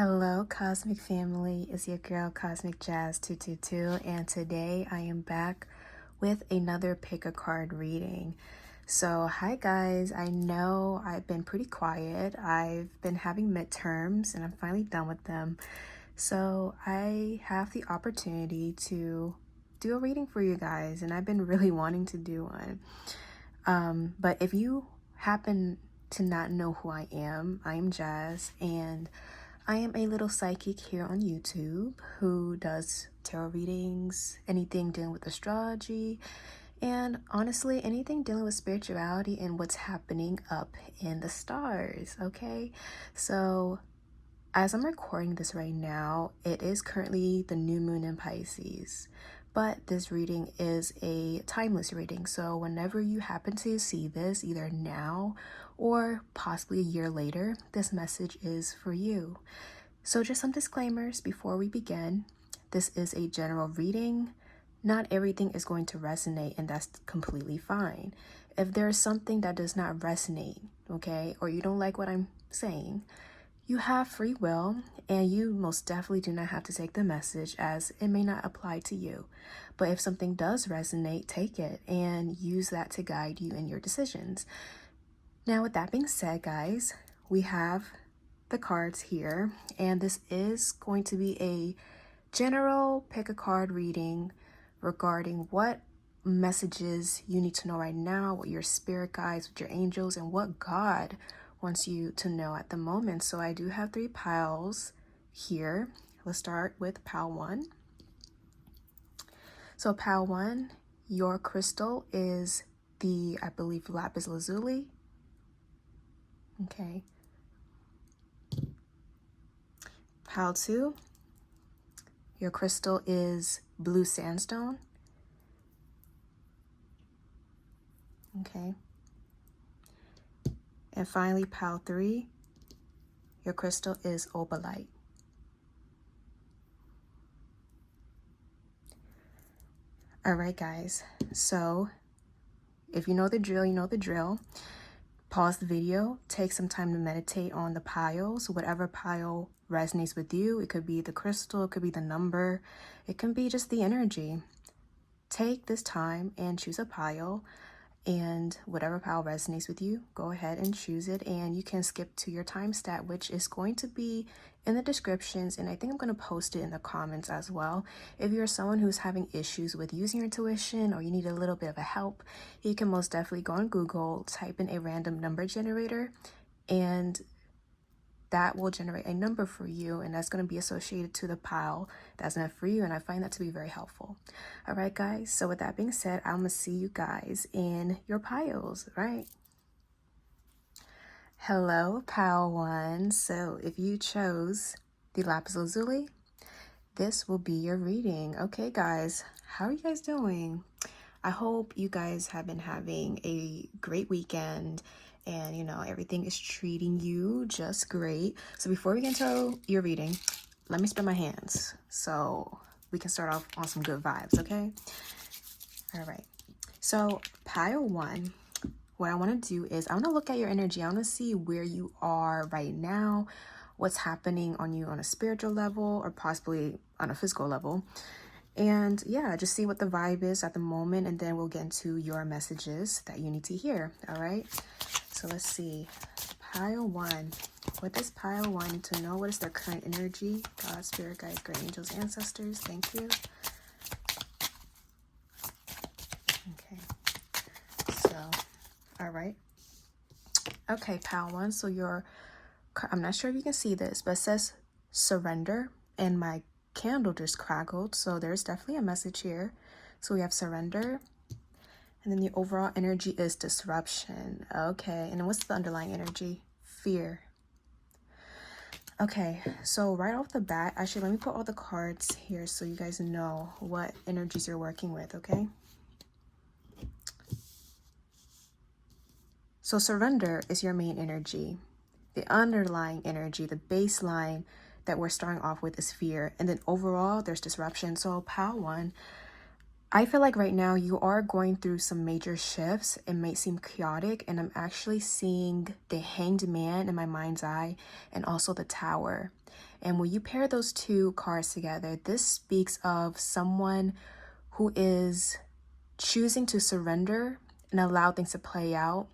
Hello, Cosmic Family. It's your girl, Cosmic Jazz 222, and today I am back with another pick a card reading. So, hi guys. I know I've been pretty quiet. I've been having midterms and I'm finally done with them. So, I have the opportunity to do a reading for you guys, and I've been really wanting to do one. But if you happen to not know who I am Jazz, and I am a little psychic here on YouTube who does tarot readings, anything dealing with astrology, and honestly, anything dealing with spirituality and what's happening up in the stars, okay? So, as I'm recording this right now, it is currently the new moon in Pisces. But this reading is a timeless reading. So whenever you happen to see this, either now or possibly a year later, this message is for you. So just some disclaimers before we begin. This is a general reading. Not everything is going to resonate, and that's completely fine. If there is something that does not resonate, okay, or you don't like what I'm saying, you have free will, and you most definitely do not have to take the message, as it may not apply to you. But if something does resonate, take it and use that to guide you in your decisions. Now, with that being said, guys, we have the cards here, and this is going to be a general pick a card reading regarding what messages you need to know right now, what your spirit guides, with your angels, and what God wants you to know at the moment. So I do have 3 piles here. Let's start with pile 1. So pile 1, your crystal is I believe, lapis lazuli. Okay. Pile 2, your crystal is blue sandstone. Okay. And finally, pile 3, your crystal is opalite. All right, guys. So if you know the drill, you know the drill. Pause the video, take some time to meditate on the piles, whatever pile resonates with you. It could be the crystal, it could be the number, it can be just the energy. Take this time and choose a pile, and whatever pile resonates with you, go ahead and choose it, and you can skip to your time stat, which is going to be in the descriptions, and I think I'm going to post it in the comments as well. If you're someone who's having issues with using your intuition, or you need a little bit of a help, you can most definitely go on Google, type in a random number generator, and that will generate a number for you, and that's going to be associated to the pile that's meant for you, and I find that to be very helpful. All right, guys, so with that being said, I'm going to see you guys in your piles, right? Hello, pile 1. So if you chose the lapis lazuli, this will be your reading. Okay, guys, how are you guys doing? I hope you guys have been having a great weekend, and everything is treating you just great. So before we get into your reading, let me spread my hands so we can start off on some good vibes, okay? All right. So pile 1, what I want to do is I want to look at your energy. I want to see where you are right now, what's happening on you on a spiritual level or possibly on a physical level. And yeah, just see what the vibe is at the moment, and then we'll get into your messages that you need to hear. All right, so let's see. Pile 1. What does pile 1 need to know? What is their current energy? God, spirit guides, great angels, ancestors. Thank you. Okay, so all right. Okay, pile 1. So I'm not sure if you can see this, but it says surrender, and my candle just crackled, so there's definitely a message here. So we have surrender, and then the overall energy is disruption. Okay, and then what's the underlying energy? Fear. Okay, so right off the bat, actually, let me put all the cards here so you guys know what energies you're working with, okay? So surrender is your main energy. The underlying energy, the baseline that we're starting off with, is fear. And then overall, there's disruption. So pile 1, I feel like right now you are going through some major shifts. It may seem chaotic, and I'm actually seeing the Hanged Man in my mind's eye, and also the Tower. And when you pair those two cards together, this speaks of someone who is choosing to surrender and allow things to play out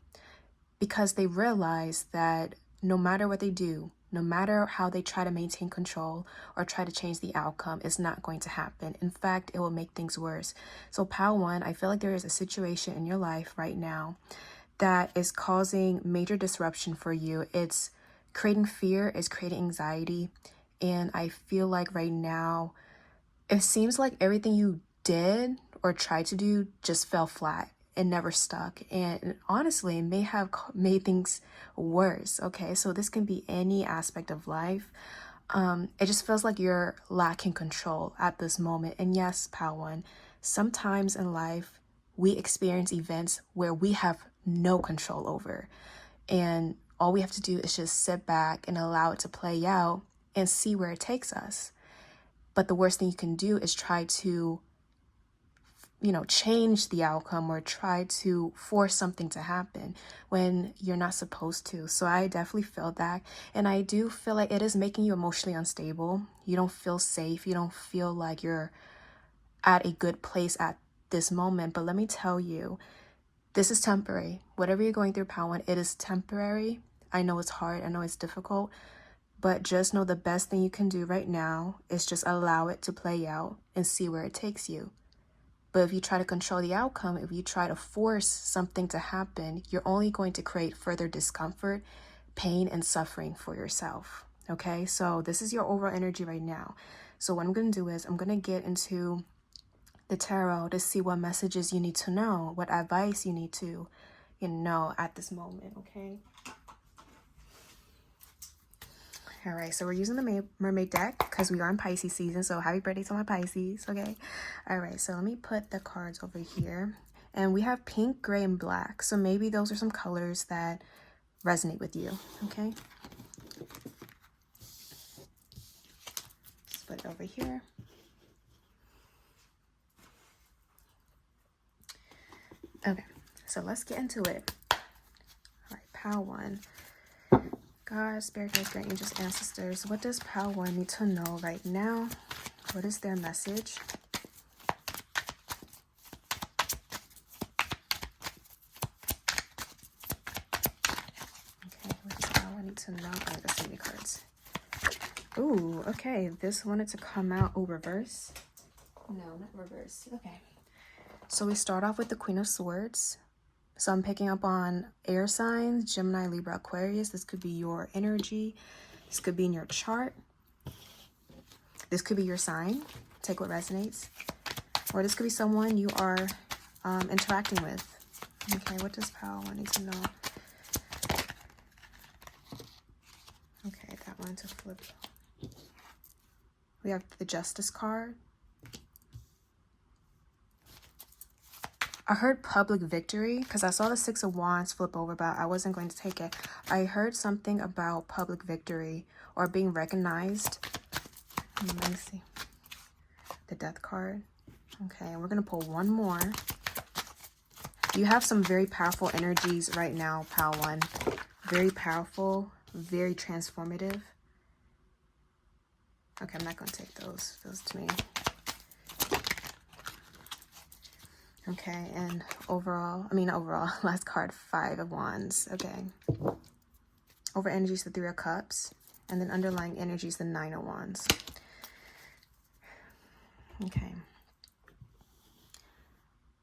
because they realize that no matter what they do, no matter how they try to maintain control or try to change the outcome, it's not going to happen. In fact, it will make things worse. So Pile 1, I feel like there is a situation in your life right now that is causing major disruption for you. It's creating fear, it's creating anxiety. And I feel like right now, it seems like everything you did or tried to do just fell flat. It never stuck. And honestly, it may have made things worse. Okay, so this can be any aspect of life. It just feels like you're lacking control at this moment. And yes, Pal One, sometimes in life, we experience events where we have no control over. And all we have to do is just sit back and allow it to play out and see where it takes us. But the worst thing you can do is try to, change the outcome or try to force something to happen when you're not supposed to. So I definitely feel that. And I do feel like it is making you emotionally unstable. You don't feel safe. You don't feel like you're at a good place at this moment. But let me tell you, this is temporary. Whatever you're going through, Pal One, it is temporary. I know it's hard. I know it's difficult. But just know the best thing you can do right now is just allow it to play out and see where it takes you. But if you try to control the outcome, if you try to force something to happen, you're only going to create further discomfort, pain, and suffering for yourself. Okay, so this is your overall energy right now. So what I'm going to do is I'm going to get into the tarot to see what messages you need to know, what advice you need to, know at this moment, okay? All right, so we're using the mermaid deck because we are in Pisces season. So happy birthday to my Pisces, okay? All right, so let me put the cards over here. And we have pink, gray, and black. So maybe those are some colors that resonate with you, okay? Let's put it over here. Okay, so let's get into it. All right, Pal One. God, Spirit, Guides, Grand Angels, Ancestors, what does Pal One need to know right now? What is their message? Okay, what does Pal One need to know? Oh, there's so many cards. Ooh, okay, this wanted to come out. Oh, reverse. No, not reverse. Okay. So we start off with the Queen of Swords. So I'm picking up on air signs, Gemini, Libra, Aquarius. This could be your energy. This could be in your chart. This could be your sign. Take what resonates. Or this could be someone you are interacting with. Okay, what does Pal One need to know? Okay, that one to flip. We have the Justice card. I heard public victory because I saw the Six of Wands flip over, but I wasn't going to take it. I heard something about public victory or being recognized. Let me see. The Death card. Okay, and we're going to pull one more. You have some very powerful energies right now, Pal One. Very powerful, very transformative. Okay, I'm not going to take those. Those to me. Okay, and last card, Five of Wands. Okay. Over energies, the Three of Cups. And then underlying energies, the Nine of Wands. Okay.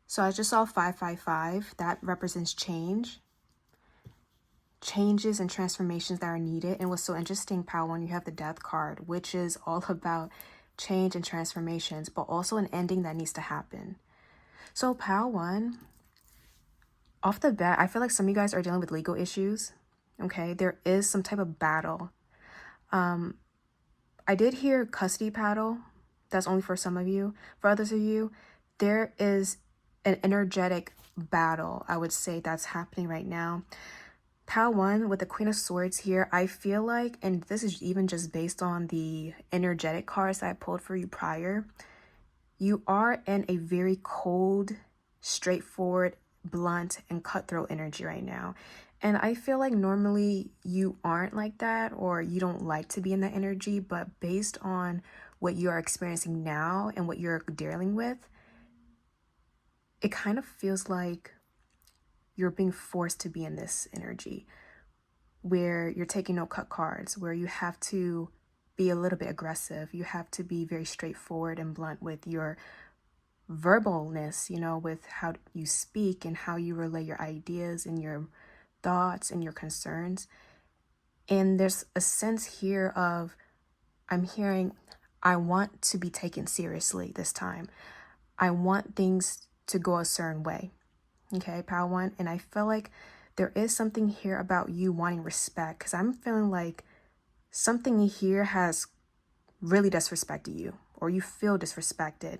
So I just saw 555. That represents change. Changes and transformations that are needed. And what's so interesting, Pal One, you have the Death card, which is all about change and transformations, but also an ending that needs to happen. So Pal One, off the bat, I feel like some of you guys are dealing with legal issues. Okay, there is some type of battle. I did hear custody battle. That's only for some of you. For others of you, there is an energetic battle, I would say, that's happening right now. Pal One, with the Queen of Swords here, I feel like, and this is even just based on the energetic cards that I pulled for you prior, you are in a very cold, straightforward, blunt, and cutthroat energy right now. And I feel like normally you aren't like that, or you don't like to be in that energy, but based on what you are experiencing now and what you're dealing with, it kind of feels like you're being forced to be in this energy where you're taking no cut cards, where you have to be a little bit aggressive. You have to be very straightforward and blunt with your verbalness, with how you speak and how you relay your ideas and your thoughts and your concerns. And there's a sense here of, I'm hearing, I want to be taken seriously this time. I want things to go a certain way. Okay, Power One. And I feel like there is something here about you wanting respect, because I'm feeling like something here has really disrespected you, or you feel disrespected.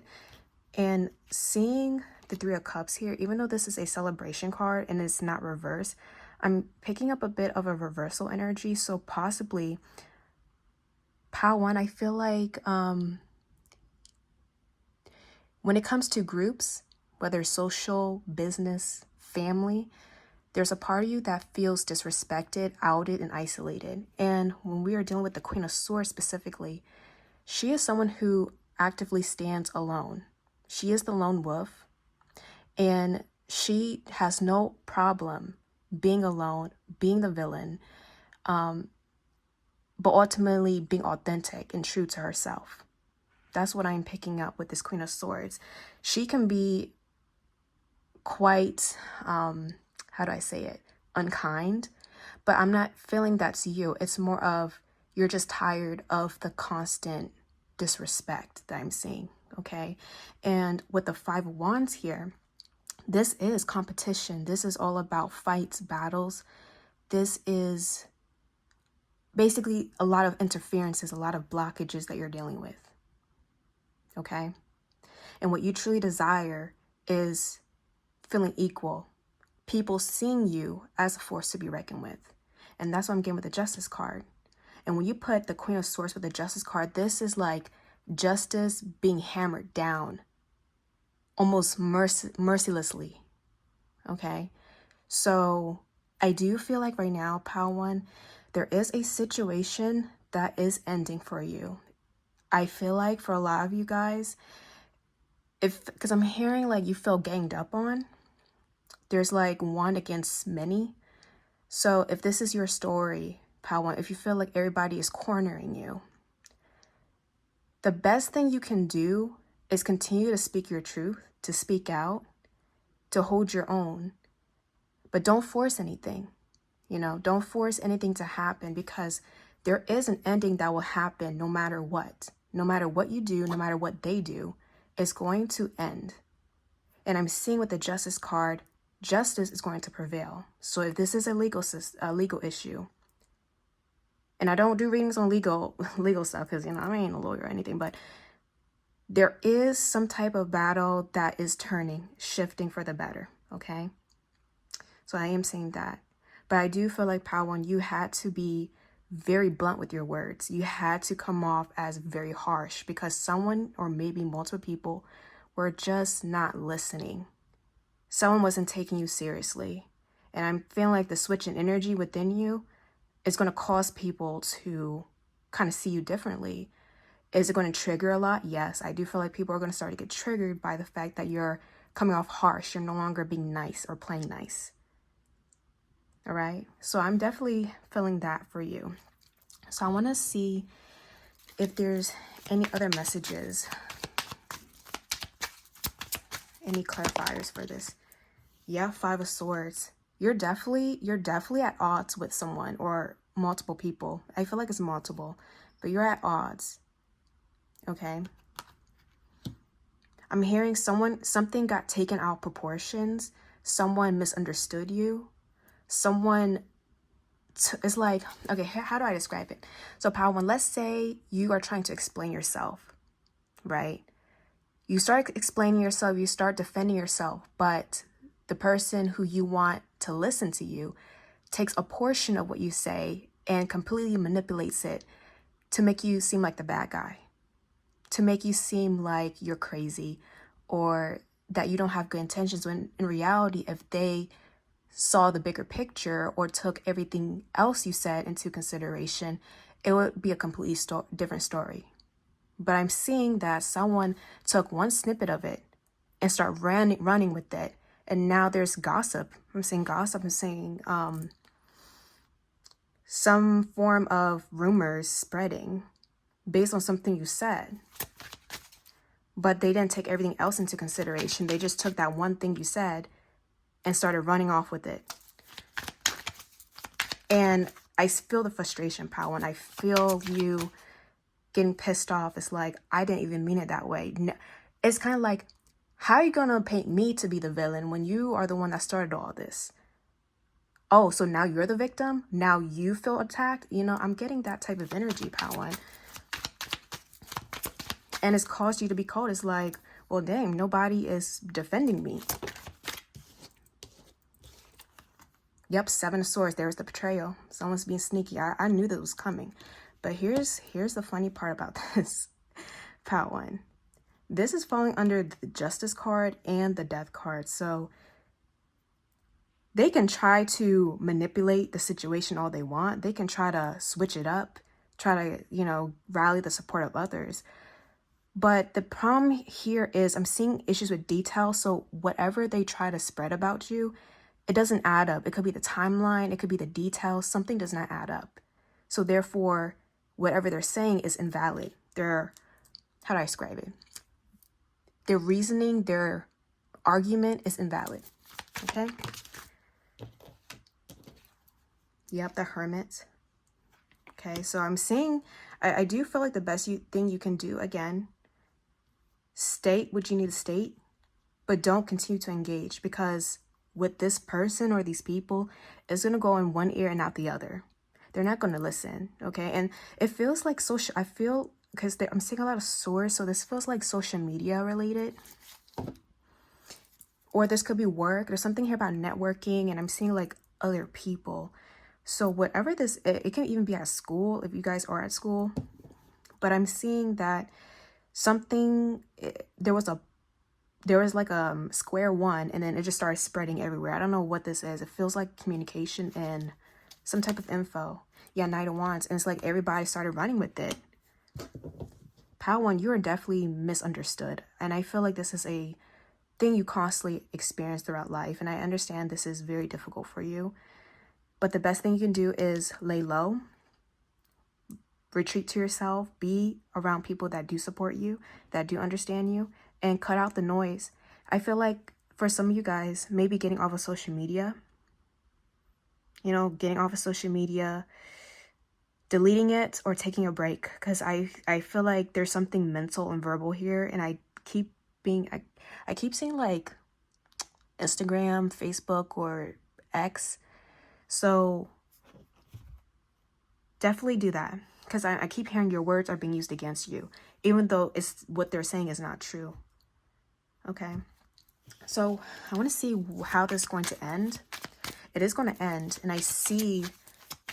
And seeing the Three of Cups here, even though this is a celebration card and it's not reverse, I'm picking up a bit of a reversal energy. So possibly, Power One, I feel like when it comes to groups, whether social, business, family, there's a part of you that feels disrespected, outed, and isolated. And when we are dealing with the Queen of Swords specifically, she is someone who actively stands alone. She is the lone wolf, and she has no problem being alone, being the villain, but ultimately being authentic and true to herself. That's what I'm picking up with this Queen of Swords. She can be quite, how do I say it, unkind, but I'm not feeling that's you. It's more of you're just tired of the constant disrespect that I'm seeing, okay? And with the Five of Wands here, this is competition. This is all about fights, battles. This is basically a lot of interferences, a lot of blockages that you're dealing with, okay? And what you truly desire is feeling equal, people seeing you as a force to be reckoned with. And that's what I'm getting with the Justice card. And when you put the Queen of Swords with the Justice card, this is like justice being hammered down almost mercilessly, okay? So I do feel like right now, Power One, there is a situation that is ending for you. I feel like for a lot of you guys, because I'm hearing like you feel ganged up on, there's like one against many. So if this is your story, Power One, if you feel like everybody is cornering you, the best thing you can do is continue to speak your truth, to speak out, to hold your own. But don't force anything, don't force anything to happen, because there is an ending that will happen no matter what. No matter what you do, no matter what they do, it's going to end. And I'm seeing with the Justice card, justice is going to prevail. So if this is a legal issue, and I don't do readings on legal stuff because, I ain't a lawyer or anything, but there is some type of battle that is shifting for the better, okay? So I am saying that. But I do feel like, Power One, you had to be very blunt with your words. You had to come off as very harsh, because someone, or maybe multiple people, were just not listening. Someone wasn't taking you seriously. And I'm feeling like the switch in energy within you is going to cause people to kind of see you differently. Is it going to trigger a lot? Yes, I do feel like people are going to start to get triggered by the fact that you're coming off harsh. You're no longer being nice or playing nice. All right. So I'm definitely feeling that for you. So I want to see if there's any other messages, any clarifiers for this. Yeah, Five of Swords. You're definitely at odds with someone or multiple people. I feel like it's multiple, but you're at odds. Okay. I'm hearing something got taken out of proportions. Someone misunderstood you. Someone it's like, okay, how do I describe it? So Power One, let's say you are trying to explain yourself, right? You start explaining yourself, you start defending yourself, but the person who you want to listen to you takes a portion of what you say and completely manipulates it to make you seem like the bad guy, to make you seem like you're crazy or that you don't have good intentions, when in reality, if they saw the bigger picture or took everything else you said into consideration, it would be a completely different story. But I'm seeing that someone took one snippet of it and start running with it. And now there's gossip. I'm saying gossip. I'm saying some form of rumors spreading based on something you said. But they didn't take everything else into consideration. They just took that one thing you said and started running off with it. And I feel the frustration, Power, and I feel you getting pissed off. It's like, I didn't even mean it that way. It's kind of like, how are you going to paint me to be the villain when you are the one that started all this? Oh, so now you're the victim? Now you feel attacked? You know, I'm getting that type of energy, Power. And it's caused you to be cold. It's like, well, dang, nobody is defending me. Yep, Seven of Swords. There's the betrayal. Someone's being sneaky. I knew that was coming. But here's the funny part about this, Power. This is falling under the Justice card and the Death card. So they can try to manipulate the situation all they want. They can try to switch it up, try to, you know, rally the support of others. But the problem here is I'm seeing issues with detail. So whatever they try to spread about you, it doesn't add up. It could be the timeline. It could be the details. Something does not add up. So therefore, whatever they're saying is invalid. How do I describe it? Their reasoning, their argument is invalid. Okay? Yep, the Hermit. Okay, so I'm seeing, I do feel like the best thing you can do, again, state what you need to state, but don't continue to engage, because with this person or these people, it's going to go in one ear and out the other. They're not going to listen, okay? And it feels like social, I feel, because I'm seeing a lot of swords, so this feels like social media related. Or this could be work. There's something here about networking, and I'm seeing like other people. So whatever this, it can even be at school, if you guys are at school. But I'm seeing that something, there was like a square one, and then it just started spreading everywhere. I don't know what this is. It feels like communication and some type of info. Yeah, Knight of Wands. And it's like everybody started running with it. Power One, you are definitely misunderstood. And I feel like this is a thing you constantly experience throughout life. And I understand this is very difficult for you. But the best thing you can do is lay low. Retreat to yourself. Be around people that do support you, that do understand you. And cut out the noise. I feel like for some of you guys, maybe getting off of social media, you know, getting off of social media, deleting it or taking a break. Because I feel like there's something mental and verbal here. And I keep saying like Instagram, Facebook, or X. So definitely do that. Because I keep hearing your words are being used against you, even though it's what they're saying is not true. Okay, so I want to see how this is going to end. It is going to end, and I see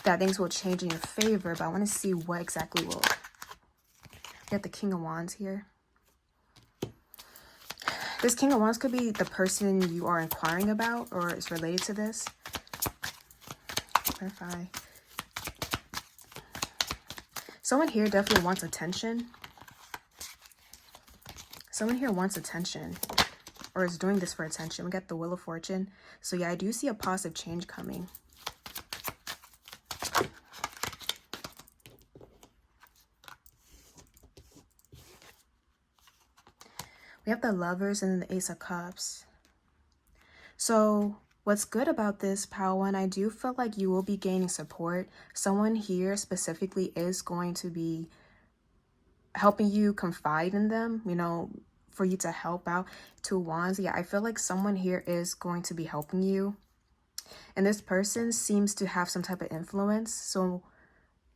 that things will change in your favor, but I want to see what exactly will. We have the King of Wands here. This King of Wands could be the person you are inquiring about, or is related to this. Clarify. Someone here definitely wants attention. Someone here wants attention, or is doing this for attention. We got the Wheel of Fortune. So yeah, I do see a positive change coming. We have the Lovers and then the Ace of Cups. So what's good about this, Power One, I do feel like you will be gaining support. Someone here specifically is going to be helping you confide in them, you know, for you to help out. Two Wands, yeah, I feel like someone here is going to be helping you. And this person seems to have some type of influence. So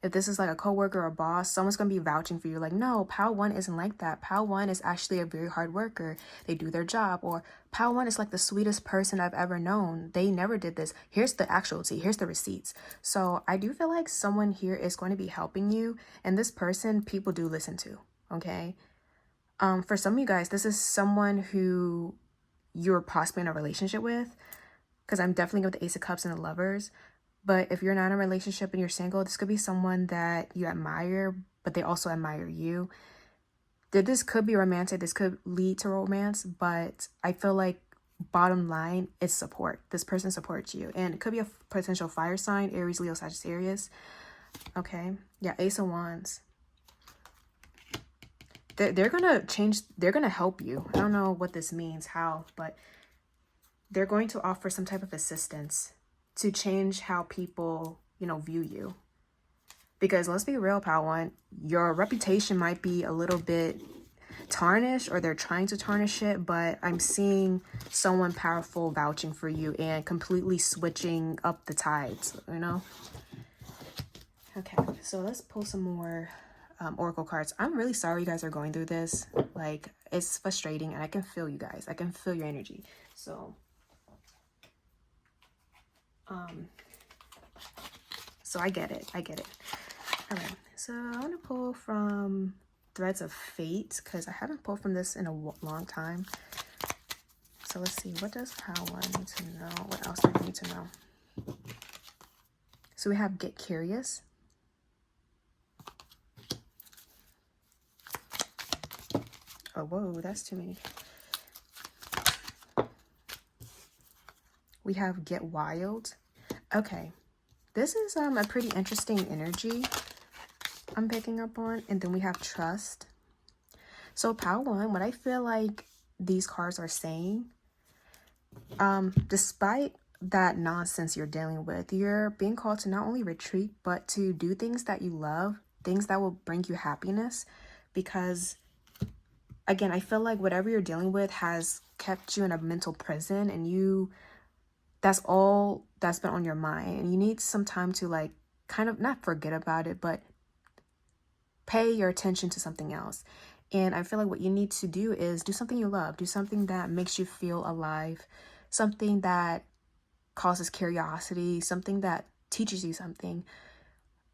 if this is like a coworker or a boss, someone's going to be vouching for you. Like, no, Power One isn't like that. Power One is actually a very hard worker. They do their job. Or Power One is like the sweetest person I've ever known. They never did this. Here's the actual tea. Here's the receipts. So I do feel like someone here is going to be helping you. And this person, people do listen to. Okay. For some of you guys, this is someone who you're possibly in a relationship with. because I'm definitely with the Ace of Cups and the Lovers. But if you're not in a relationship and you're single, this could be someone that you admire, but they also admire you. This could be romantic. This could lead to romance, but I feel like bottom line is support. This person supports you, and it could be a potential fire sign, Aries, Leo, Sagittarius. Okay, yeah, Ace of Wands. They're gonna change. They're gonna help you. I don't know what this means, how, but they're going to offer some type of assistance to change how people, view you. Because let's be real, pal one, your reputation might be a little bit tarnished, or they're trying to tarnish it, but I'm seeing someone powerful vouching for you and completely switching up the tides, Okay, so let's pull some more oracle cards. I'm really sorry you guys are going through this. Like, it's frustrating, and I can feel you guys. I can feel your energy. So I get it. All right, so I want to pull from Threads of Fate, because I haven't pulled from this in a long time. So let's see, what does Power need to know? What else do we need to know? So we have Get Curious. Oh, whoa, that's too many. We have Get Wild. Okay, this is a pretty interesting energy I'm picking up on. And then we have Trust. So Power one, what I feel like these cards are saying, despite that nonsense you're dealing with, you're being called to not only retreat, but to do things that you love, things that will bring you happiness. Because again, I feel like whatever you're dealing with has kept you in a mental prison, and that's all that's been on your mind. And you need some time to, like, kind of not forget about it, but pay your attention to something else. And I feel like what you need to do is do something you love, do something that makes you feel alive, something that causes curiosity, something that teaches you something,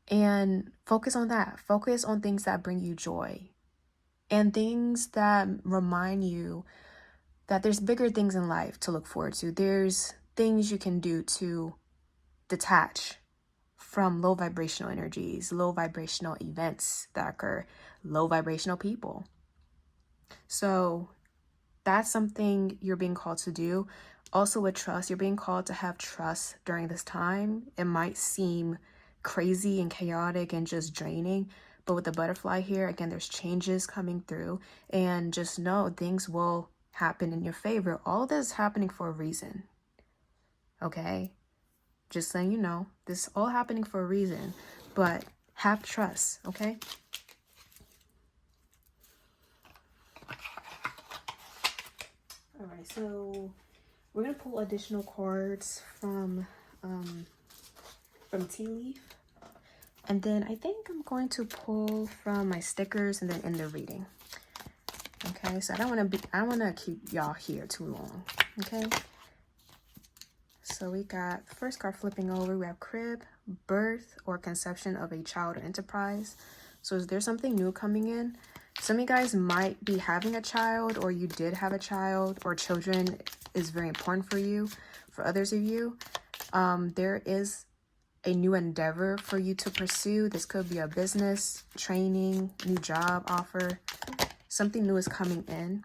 and focus on that. Focus on things that bring you joy and things that remind you that there's bigger things in life to look forward to. There's things you can do to detach from low vibrational energies, low vibrational events that occur, low vibrational people. So that's something you're being called to do. Also with Trust, you're being called to have trust during this time. It might seem crazy and chaotic and just draining, but with the butterfly here, again, there's changes coming through, and just know things will happen in your favor. All of this is happening for a reason. Okay? Just letting you know, this is all happening for a reason, but have trust, okay? All right, so we're gonna pull additional cards from Tea Leaf, and then I think I'm going to pull from my stickers and then end the reading. Okay, so I don't want to keep y'all here too long. Okay. So we got first card flipping over. We have crib, birth or conception of a child or enterprise. So is there something new coming in? Some of you guys might be having a child, or you did have a child, or children is very important for you. For others of you, there is a new endeavor for you to pursue. This could be a business, training, new job offer. Something new is coming in.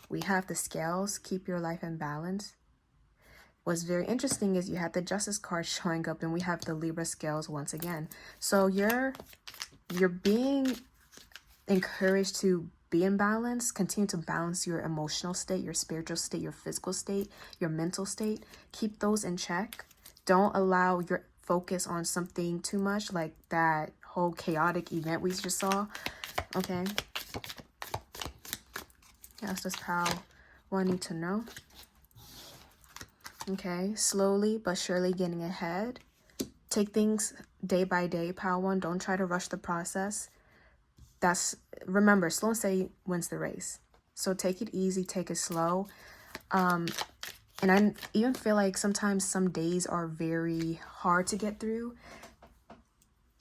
We have the Scales, keep your life in balance. What's very interesting is you have the Justice card showing up, and we have the Libra Scales once again. So you're being encouraged to be in balance. Continue to balance your emotional state, your spiritual state, your physical state, your mental state. Keep those in check. Don't allow your focus on something too much, like that whole chaotic event we just saw. Okay. That's just how one need to know. Okay, slowly but surely getting ahead. Take things day by day, pal one. Don't try to rush the process. Remember, slow and steady wins the race. So take it easy, take it slow. And I even feel like sometimes some days are very hard to get through.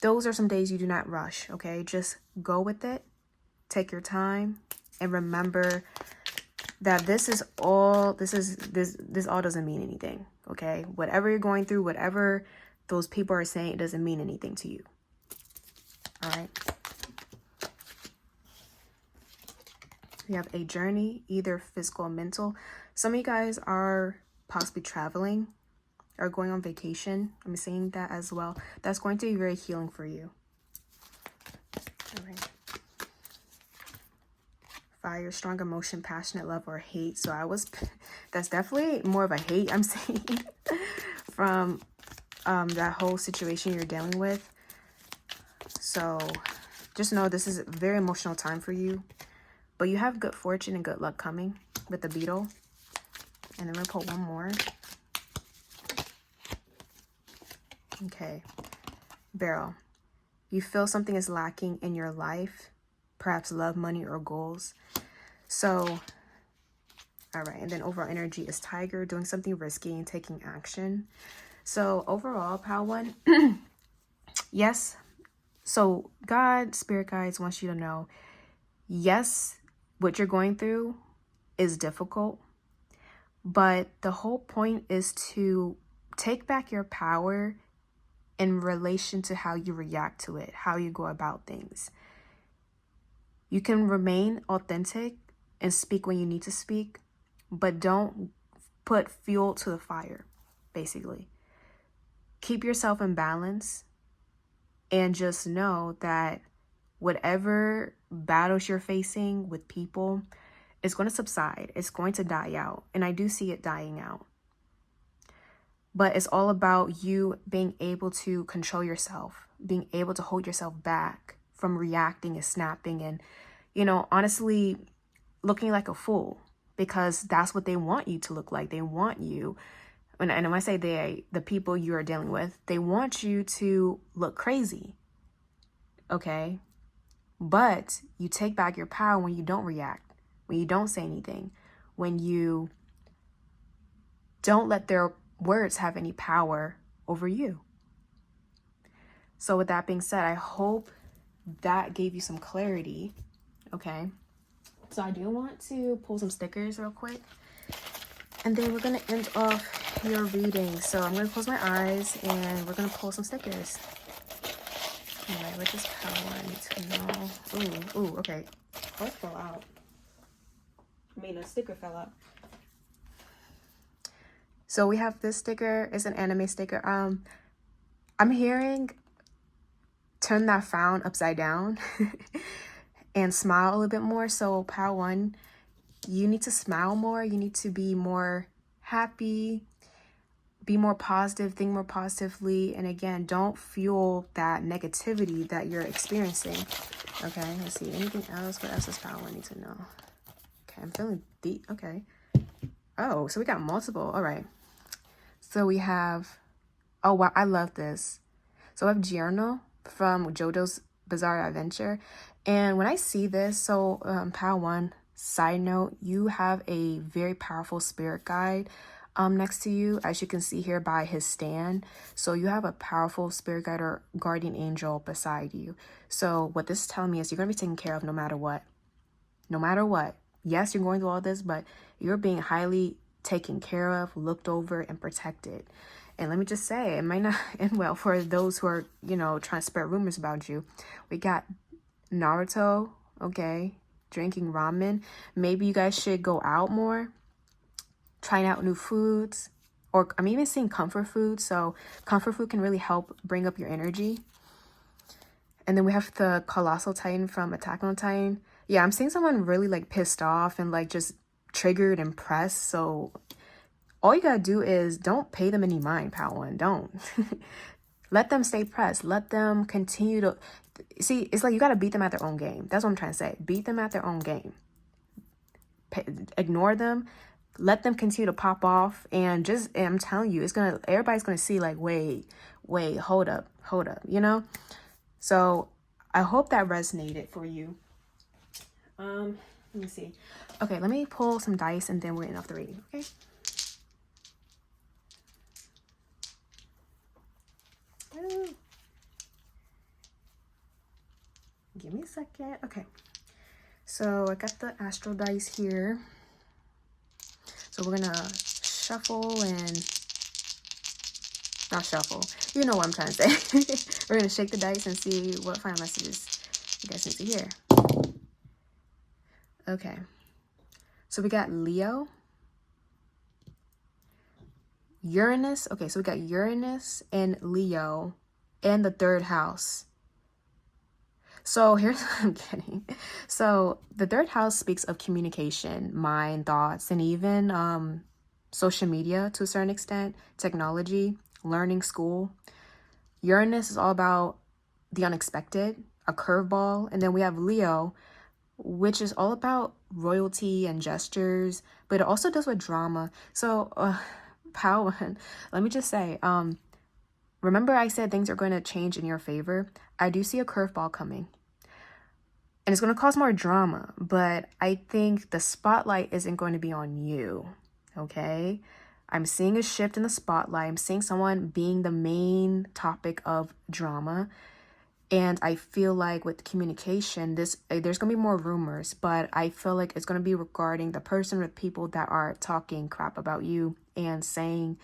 Those are some days you do not rush, okay? Just go with it. Take your time. And remember that this all doesn't mean anything. Okay, whatever you're going through, whatever those people are saying, it doesn't mean anything to you. All right. We have a journey, either physical or mental. Some of you guys are possibly traveling or going on vacation. I'm seeing that as well. That's going to be very healing for you. All right. Fire, strong emotion, passionate love or hate. So that's definitely more of a hate I'm seeing from that whole situation you're dealing with. So just know this is a very emotional time for you. But you have good fortune and good luck coming with the beetle. And then we're going to pull one more. Okay. Barrel. You feel something is lacking in your life. Perhaps love, money, or goals. So, all right. And then overall energy is Tiger, doing something risky and taking action. So overall, Pile 1. Yes. So God, spirit guides wants you to know, yes, what you're going through is difficult, but the whole point is to take back your power in relation to how you react to it, how you go about things. You can remain authentic and speak when you need to speak, but don't put fuel to the fire, basically. Keep yourself in balance and just know that whatever battles you're facing with people is going to subside. It's going to die out. And I do see it dying out. But it's all about you being able to control yourself, being able to hold yourself back from reacting and snapping and, honestly looking like a fool, because that's what they want you to look like. They want you, and when I say the people you are dealing with, they want you to look crazy. Okay? But you take back your power when you don't react, when you don't say anything, when you don't let their words have any power over you. So with that being said, I hope that gave you some clarity. Okay. So I do want to pull some stickers real quick. And then we're going to end off your reading. So I'm going to close my eyes and we're going to pull some stickers. All right, what does power I need to know? Ooh, okay. Oh, it fell out. A sticker fell out. So we have this sticker. It's an anime sticker. I'm hearing turn that frown upside down and smile a little bit more. So Power 1, you need to smile more. You need to be more happy, be more positive, think more positively. And again, don't fuel that negativity that you're experiencing. Okay, let's see. Anything else? What else does Power 1 need to know? Okay, I'm feeling deep. Okay. Oh, so we got multiple. All right. So we have, oh wow, I love this. So I have Giorno from JoJo's Bizarre Adventure. And when I see this, so Power 1, side note, you have a very powerful spirit guide next to you, as you can see here by his stand. So you have a powerful spirit guide or guardian angel beside you. So what this is telling me is you're going to be taken care of no matter what. No matter what. Yes, you're going through all this, but you're being highly taken care of, looked over, and protected. And let me just say, it might not end well for those who are, trying to spread rumors about you. We got Naruto, okay, drinking ramen. Maybe you guys should go out more, trying out new foods, or I'm even seeing comfort food. So comfort food can really help bring up your energy. And then we have the Colossal Titan from Attack on Titan. Yeah, I'm seeing someone really pissed off and just triggered and pressed. So all you gotta do is don't pay them any mind, Power 1. Don't. Let them stay pressed. Let them continue to... See, it's like you gotta beat them at their own game. That's what I'm trying to say. Beat them at their own game. Ignore them. Let them continue to pop off. And I'm telling you, everybody's gonna see wait, hold up. So I hope that resonated for you. Let me see. Okay, let me pull some dice and then we're getting off the reading, okay? Give me a second. Okay. So I got the astral dice here. So we're gonna shuffle and not shuffle. You know what I'm trying to say. We're gonna shake the dice and see what final messages you guys need to hear. Okay. So we got Leo, Uranus. Okay, so we got Uranus and Leo and the third house. So here's what I'm getting. So the third house speaks of communication, mind, thoughts, and even social media to a certain extent, technology, learning, school. Uranus is all about the unexpected, a curveball. And then we have Leo, which is all about royalty and gestures, but it also deals with drama. So, power, let me just say, remember I said things are going to change in your favor? I do see a curveball coming. And it's going to cause more drama, but I think the spotlight isn't going to be on you, okay? I'm seeing a shift in the spotlight. I'm seeing someone being the main topic of drama. And I feel like with communication, there's going to be more rumors, but I feel like it's going to be regarding the person or people that are talking crap about you and saying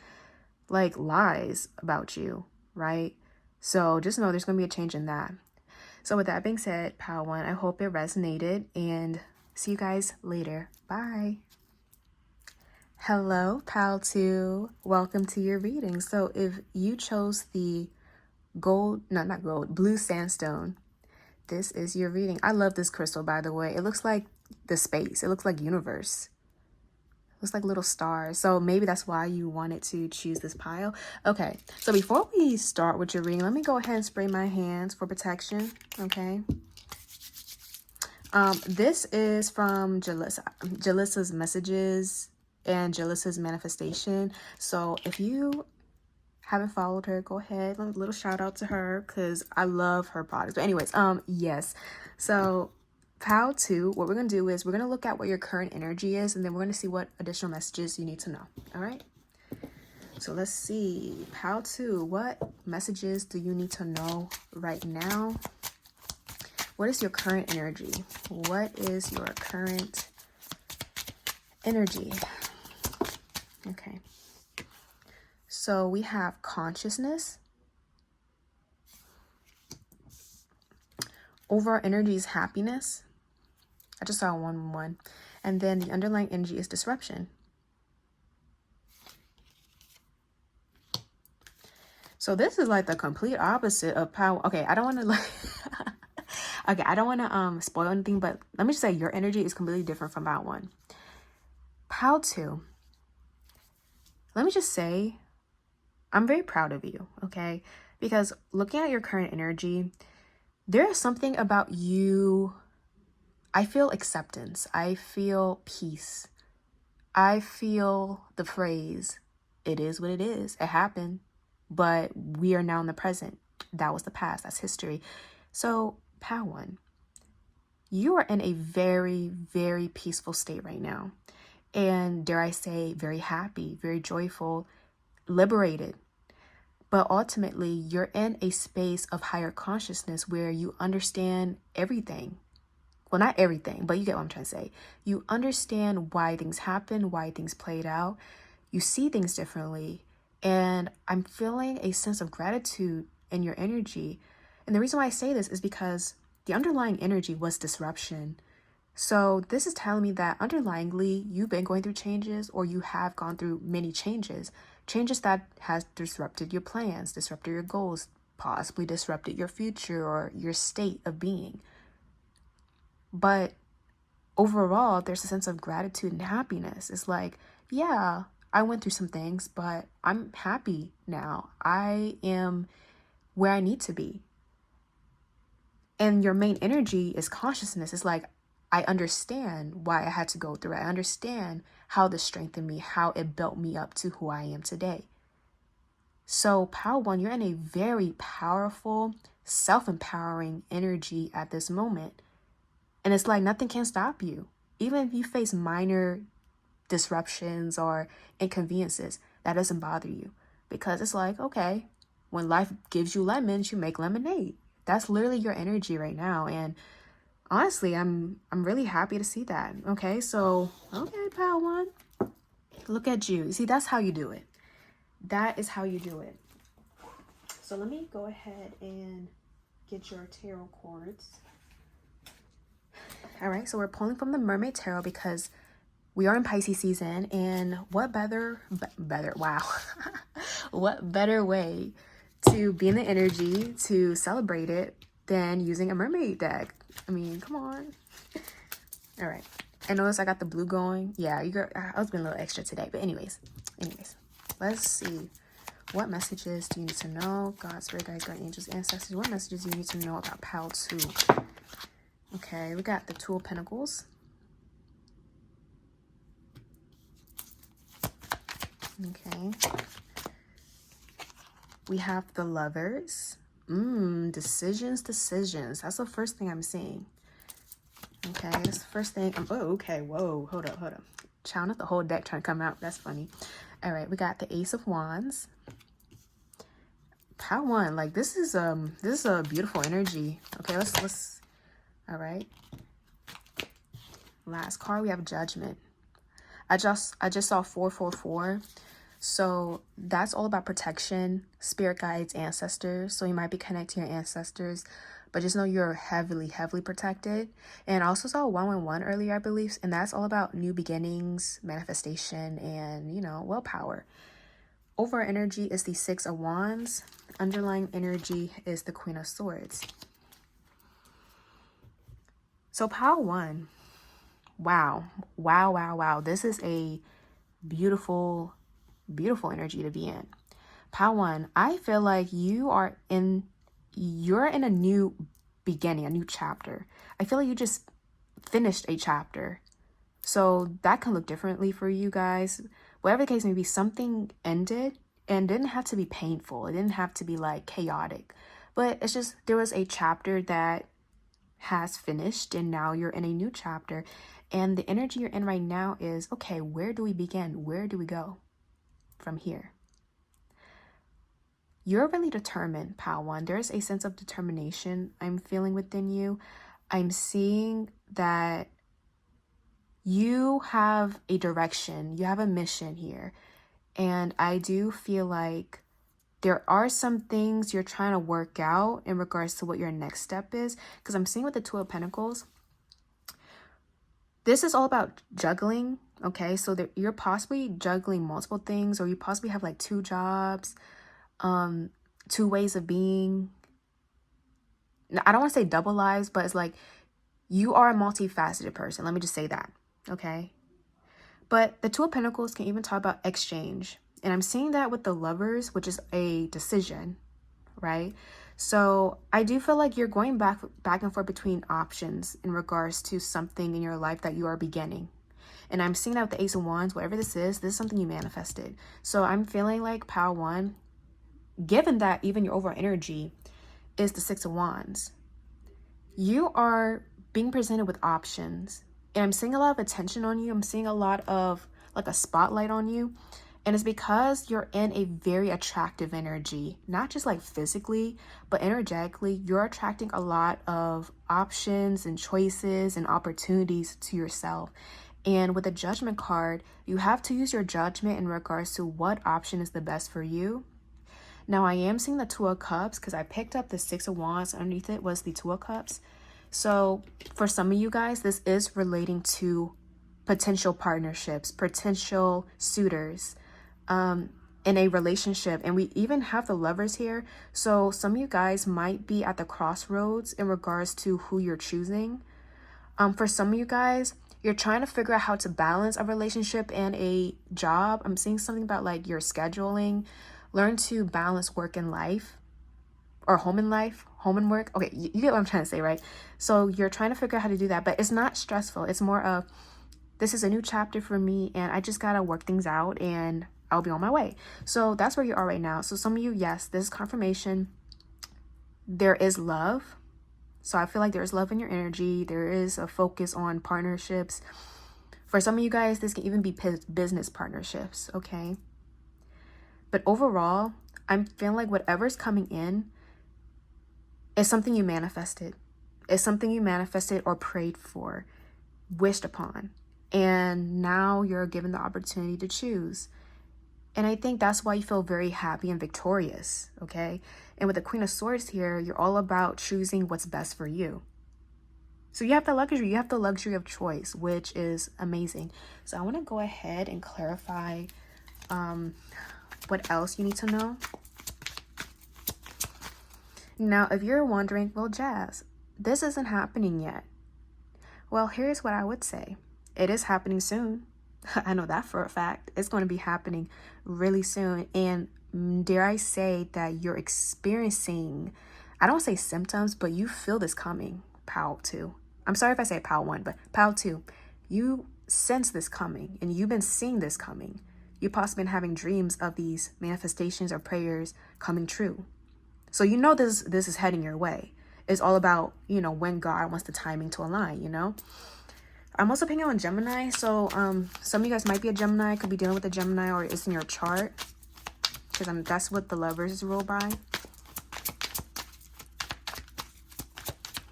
like lies about you, right? So just know there's going to be a change in that. So with that being said, Pal 1, I hope it resonated and see you guys later. Bye. Hello, Pal 2. Welcome to your reading. So if you chose the blue sandstone, this is your reading. I love this crystal, by the way. It looks like the space. It looks like universe. It looks like little stars. So maybe that's why you wanted to choose this pile. Okay, so before we start with your reading, let me go ahead and spray my hands for protection, okay? This is from Jalissa's messages and Jalissa's manifestation. So if you haven't followed her, go ahead, a little shout out to her because I love her products. But anyways, yes. So Pal 2, what we're going to do is we're going to look at what your current energy is, and then we're going to see what additional messages you need to know. All right. So let's see. Pal 2, what messages do you need to know right now? What is your current energy? What is your current energy? Okay. So we have consciousness. Overall energy is happiness. I just saw 1-1. And then the underlying energy is disruption. So this is like the complete opposite of power. Okay, I don't want to like okay, I don't want to spoil anything, but let me just say your energy is completely different from Pal 1. Pal 2. Let me just say I'm very proud of you, okay? Because looking at your current energy, there is something about you. I feel acceptance. I feel peace. I feel the phrase, it is what it is. It happened, but we are now in the present. That was the past. That's history. So, Pal 1, you are in a very, very peaceful state right now. And dare I say, very happy, very joyful, liberated. But ultimately, you're in a space of higher consciousness where you understand everything. Well, not everything, but you get what I'm trying to say. You understand why things happen, why things played out. You see things differently. And I'm feeling a sense of gratitude in your energy. And the reason why I say this is because the underlying energy was disruption. So this is telling me that underlyingly, you've been going through changes, or you have gone through many changes. Changes that has disrupted your plans, disrupted your goals, possibly disrupted your future or your state of being. But overall, there's a sense of gratitude and happiness. It's like, yeah, I went through some things, but I'm happy now. I am where I need to be. And your main energy is consciousness. It's like, I understand why I had to go through it. I understand how this strengthened me, how it built me up to who I am today. So Pal 1, you're in a very powerful, self-empowering energy at this moment. And it's like nothing can stop you. Even if you face minor disruptions or inconveniences, that doesn't bother you. Because it's like, okay, when life gives you lemons, you make lemonade. That's literally your energy right now. And honestly, I'm really happy to see that. Okay, so, okay, Pal 1. Look at you. See, that's how you do it. That is how you do it. So let me go ahead and get your tarot cards. All right, so we're pulling from the Mermaid Tarot because we are in Pisces season, and what better, wow, what better way to be in the energy to celebrate it than using a mermaid deck? I mean, come on. All right, and notice I got the blue going. Yeah, I was being a little extra today, but anyways, let's see. What messages do you need to know? God, Spirit Guides, Guardian Angels, Ancestors. What messages do you need to know about Pal 2? Okay, we got the Two of Pentacles. Okay. We have the Lovers. Decisions. That's the first thing I'm seeing. Okay, that's the first thing. Oh, okay. Whoa, hold up. Child, not the whole deck trying to come out. That's funny. All right, we got the Ace of Wands. Pal 1, like this is a beautiful energy. Okay, let's all right. Last card, we have Judgment. I just saw 444. So that's all about protection, spirit guides, ancestors. So you might be connecting your ancestors, but just know you're heavily protected. And I also saw 111 earlier, I believe, and that's all about new beginnings, manifestation, and willpower. Overall energy is the Six of Wands. Underlying energy is the Queen of Swords. So Pile 1. Wow. This is a beautiful energy to be in. Pile 1, I feel like you're in a new beginning, a new chapter. I feel like you just finished a chapter. So that can look differently for you guys. Whatever the case may be, something ended and didn't have to be painful. It didn't have to be like chaotic, but it's just there was a chapter that has finished and now you're in a new chapter. And the energy you're in right now is, okay, where do we begin? Where do we go from here? You're really determined, Pal 1. There's a sense of determination I'm feeling within you. I'm seeing that you have a direction, you have a mission here. And I do feel like there are some things you're trying to work out in regards to what your next step is. Because I'm seeing with the Two of Pentacles, this is all about juggling, okay? So that you're possibly juggling multiple things, or you possibly have like 2 jobs, 2 ways of being. I don't want to say double lives, but it's like you are a multifaceted person. Let me just say that, okay? But the Two of Pentacles can even talk about exchange. And I'm seeing that with the Lovers, which is a decision, right? So I do feel like you're going back and forth between options in regards to something in your life that you are beginning. And I'm seeing that with the Ace of Wands, whatever this is something you manifested. So I'm feeling like Pile 1, given that even your overall energy is the Six of Wands, you are being presented with options. And I'm seeing a lot of attention on you. I'm seeing a lot of like a spotlight on you. And it's because you're in a very attractive energy, not just like physically, but energetically. You're attracting a lot of options and choices and opportunities to yourself. And with the Judgment card, you have to use your judgment in regards to what option is the best for you. Now, I am seeing the Two of Cups because I picked up the Six of Wands. Underneath it was the Two of Cups. So for some of you guys, this is relating to potential partnerships, potential suitors, in a relationship. And we even have the Lovers here. So some of you guys might be at the crossroads in regards to who you're choosing. For some of you guys, you're trying to figure out how to balance a relationship and a job. I'm seeing something about like your scheduling. Learn to balance work and life, or home and life, home and work. Okay, you get what I'm trying to say, right? So you're trying to figure out how to do that, but it's not stressful. It's more of, this is a new chapter for me and I just gotta work things out and I'll be on my way. So that's where you are right now. So some of you, yes, this is confirmation. There is love. So I feel like there's love in your energy. There is a focus on partnerships. For some of you guys, this can even be business partnerships, okay? But overall, I'm feeling like whatever's coming in is something you manifested. It's something you manifested or prayed for, wished upon. And now you're given the opportunity to choose. And I think that's why you feel very happy and victorious, okay? And with the Queen of Swords here, you're all about choosing what's best for you. So you have the luxury. You have the luxury of choice, which is amazing. So I want to go ahead and clarify what else you need to know. Now, if you're wondering, well, Jazz, this isn't happening yet. Well, here's what I would say. It is happening soon. I know that for a fact. It's going to be happening really soon. And dare I say that you're experiencing, I don't say symptoms, but you feel this coming. Pile 2. I'm sorry if I say Pile 1, but Pile 2. You sense this coming and you've been seeing this coming. You've possibly been having dreams of these manifestations or prayers coming true. So you know this is heading your way. It's all about, when God wants the timing to align, I'm also picking on Gemini. So some of you guys might be a Gemini, could be dealing with a Gemini, or it's in your chart. Because that's what the Lovers is ruled by.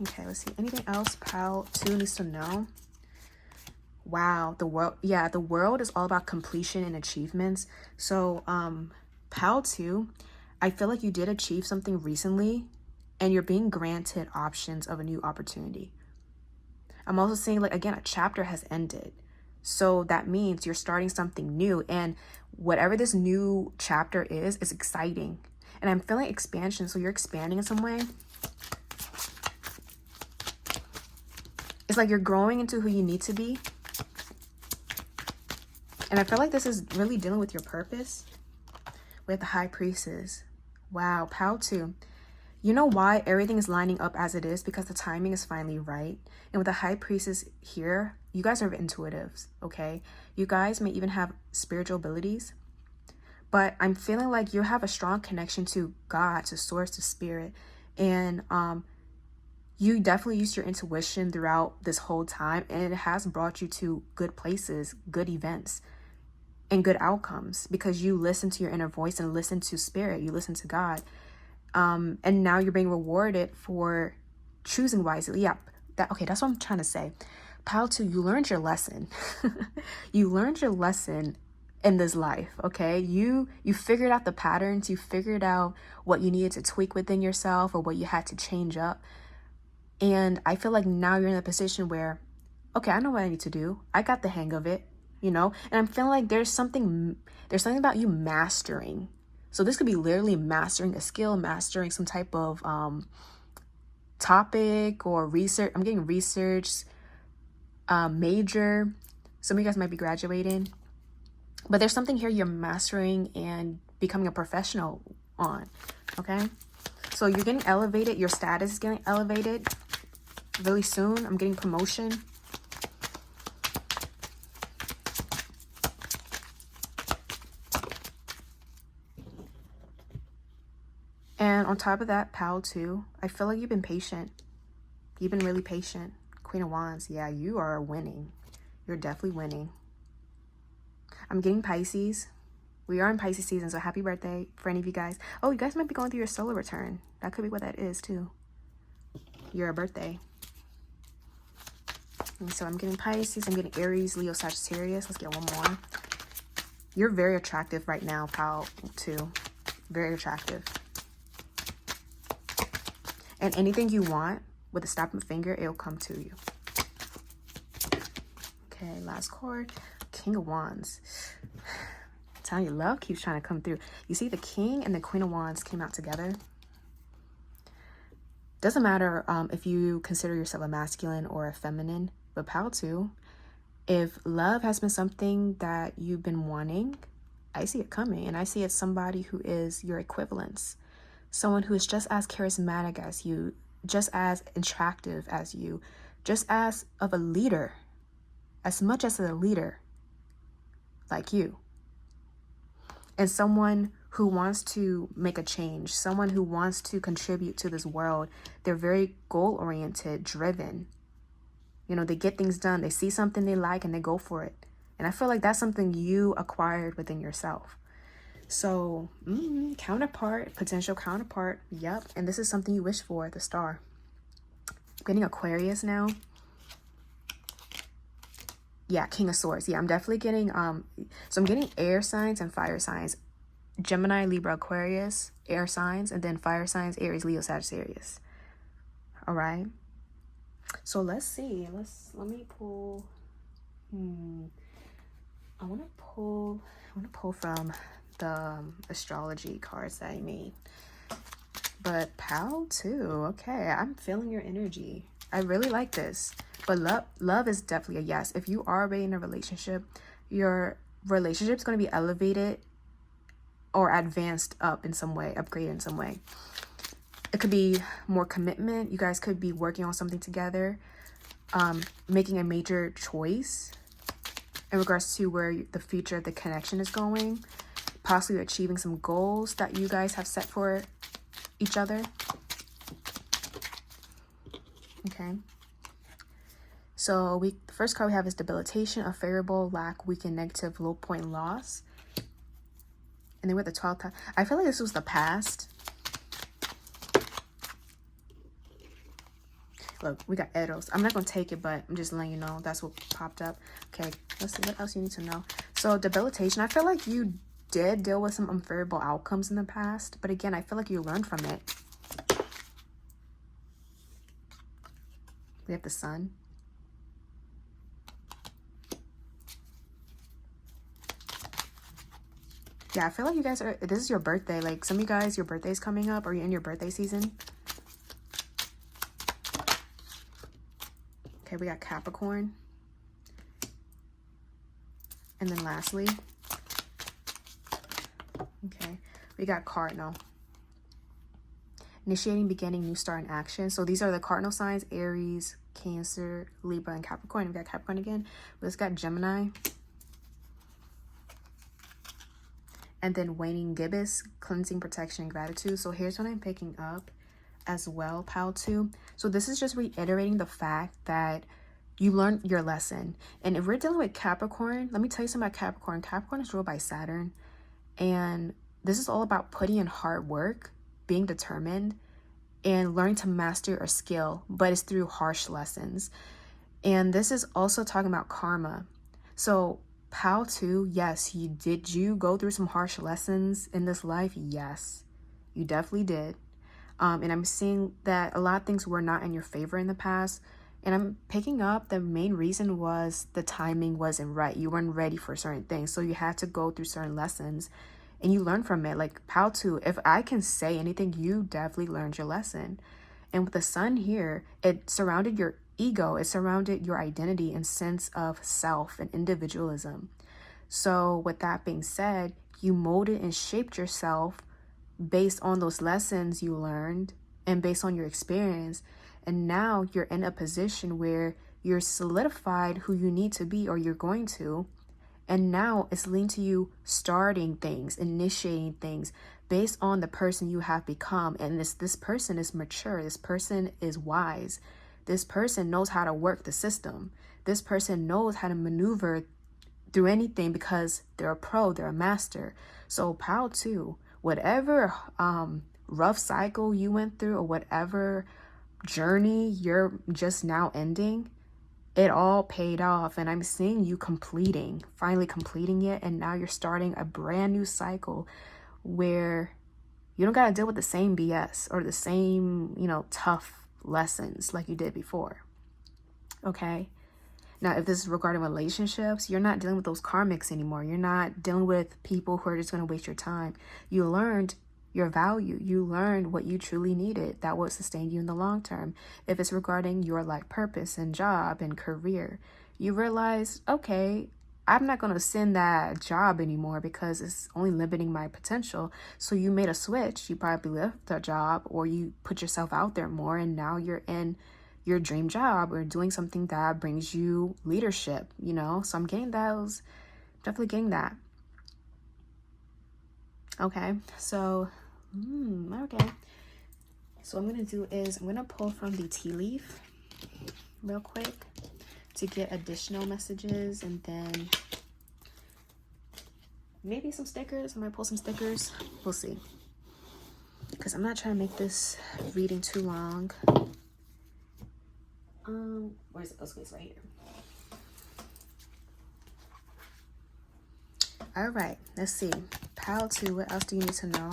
Okay, let's see. Anything else Pile 2 needs to know? Wow, the world is all about completion and achievements. So Pile 2, I feel like you did achieve something recently and you're being granted options of a new opportunity. I'm also saying, like, again, a chapter has ended. So that means you're starting something new, and whatever this new chapter is exciting. And I'm feeling expansion. So you're expanding in some way. It's like you're growing into who you need to be. And I feel like this is really dealing with your purpose. With the High Priestess. Wow, Pile 2. You know why everything is lining up as it is? Because the timing is finally right. And with the High Priestess here, you guys are intuitives, okay? You guys may even have spiritual abilities. But I'm feeling like you have a strong connection to God, to Source, to Spirit. And you definitely use your intuition throughout this whole time. And it has brought you to good places, good events, and good outcomes. Because you listen to your inner voice and listen to Spirit. You listen to God. And now you're being rewarded for choosing wisely. Yeah, that's what I'm trying to say. Pile 2, you learned your lesson. You learned your lesson in this life, okay? You figured out the patterns. You figured out what you needed to tweak within yourself or what you had to change up. And I feel like now you're in a position where, okay, I know what I need to do. I got the hang of it, And I'm feeling like there's something about you mastering. So this could be literally mastering a skill, mastering some type of topic or research. I'm getting research major. Some of you guys might be graduating. But there's something here you're mastering and becoming a professional on, okay? So you're getting elevated. Your status is getting elevated really soon. I'm getting promotion. And on top of that, Pile 2, I feel like you've been patient. You've been really patient. Queen of Wands, yeah, you are winning. You're definitely winning. I'm getting Pisces. We are in Pisces season, so happy birthday for any of you guys. Oh, you guys might be going through your solar return. That could be what that is, too. Your birthday. And so I'm getting Pisces. I'm getting Aries, Leo, Sagittarius. Let's get one more. You're very attractive right now, Pile 2. Very attractive. And anything you want, with a snap of a finger, it'll come to you. Okay, last card. King of Wands. I'm telling you, love keeps trying to come through. You see, the King and the Queen of Wands came out together. Doesn't matter if you consider yourself a masculine or a feminine, but Pile 2, if love has been something that you've been wanting, I see it coming. And I see it's somebody who is your equivalence. Someone who is just as charismatic as you, just as attractive as you, just as of a leader, as much as a leader like you. And someone who wants to make a change, someone who wants to contribute to this world. They're very goal-oriented, driven. They get things done. They see something they like and they go for it. And I feel like that's something you acquired within yourself. So, counterpart, potential counterpart. Yep. And this is something you wish for, the Star. I'm getting Aquarius now. Yeah, King of Swords. Yeah, I'm definitely getting so I'm getting air signs and fire signs. Gemini, Libra, Aquarius, air signs, and then fire signs, Aries, Leo, Sagittarius. All right. So let's see. Let me pull. I want to pull from the astrology cards that I made. But pal too. Okay, I'm feeling your energy. I really like this. But love is definitely a yes. If you are already in a relationship, your relationship's going to be elevated or advanced up in some way, upgraded in some way. It could be more commitment. You guys could be working on something together, making a major choice in regards to where the future of the connection is going, possibly achieving some goals that you guys have set for each other. Okay. So the first card we have is debilitation, unfavorable, lack, weaken, negative, low point, loss. And then with the 12th time, I feel like this was the past. Look, we got Eros. I'm not going to take it, but I'm just letting you know that's what popped up. Okay, let's see what else you need to know. So debilitation, I feel like you did deal with some unfavorable outcomes in the past. But again, I feel like you learned from it. We have the Sun. Yeah, I feel like you guys are, this is your birthday. Like some of you guys, your birthday's coming up or you're in your birthday season. Okay, we got Capricorn. And then lastly, okay, we got Cardinal. Initiating, beginning, new start, and action. So these are the cardinal signs: Aries, Cancer, Libra, and Capricorn. We got Capricorn again. We just got Gemini. And then waning gibbous, cleansing, protection, and gratitude. So here's what I'm picking up as well, pal too. So this is just reiterating the fact that you learned your lesson. And if we're dealing with Capricorn, let me tell you something about Capricorn. Capricorn is ruled by Saturn. And this is all about putting in hard work, being determined, and learning to master a skill, but it's through harsh lessons. And this is also talking about karma. So pal too, yes, did you go through some harsh lessons in this life? Yes, you definitely did. And I'm seeing that a lot of things were not in your favor in the past. And I'm picking up the main reason was the timing wasn't right. You weren't ready for certain things. So you had to go through certain lessons and you learn from it. Like pal too, if I can say anything, you definitely learned your lesson. And with the Sun here, it surrounded your ego. It surrounded your identity and sense of self and individualism. So with that being said, you molded and shaped yourself based on those lessons you learned and based on your experience. And now you're in a position where you're solidified who you need to be or you're going to. And now it's leading to you starting things, initiating things based on the person you have become. And this person is mature. This person is wise. This person knows how to work the system. This person knows how to maneuver through anything because they're a pro, they're a master. So pal too, whatever rough cycle you went through or whatever journey you're just now ending, it all paid off. And I'm seeing you finally completing it. And now you're starting a brand new cycle where you don't got to deal with the same BS or the same, tough lessons like you did before. Okay. Now, if this is regarding relationships, you're not dealing with those karmics anymore. You're not dealing with people who are just going to waste your time. You learned your value. You learned what you truly needed that would sustain you in the long term. If it's regarding your life purpose and job and career, you realize, okay, I'm not going to send that job anymore because it's only limiting my potential. So you made a switch. You probably left the job or you put yourself out there more, and now you're in your dream job or doing something that brings you leadership, So I'm getting those, definitely getting that. Okay, so okay. So what I'm gonna do is I'm gonna pull from the tea leaf real quick to get additional messages, and then maybe some stickers. I might pull some stickers. We'll see. Because I'm not trying to make this reading too long. Where's it? Oh, it's right here. All right, let's see. Pile 2, what else do you need to know?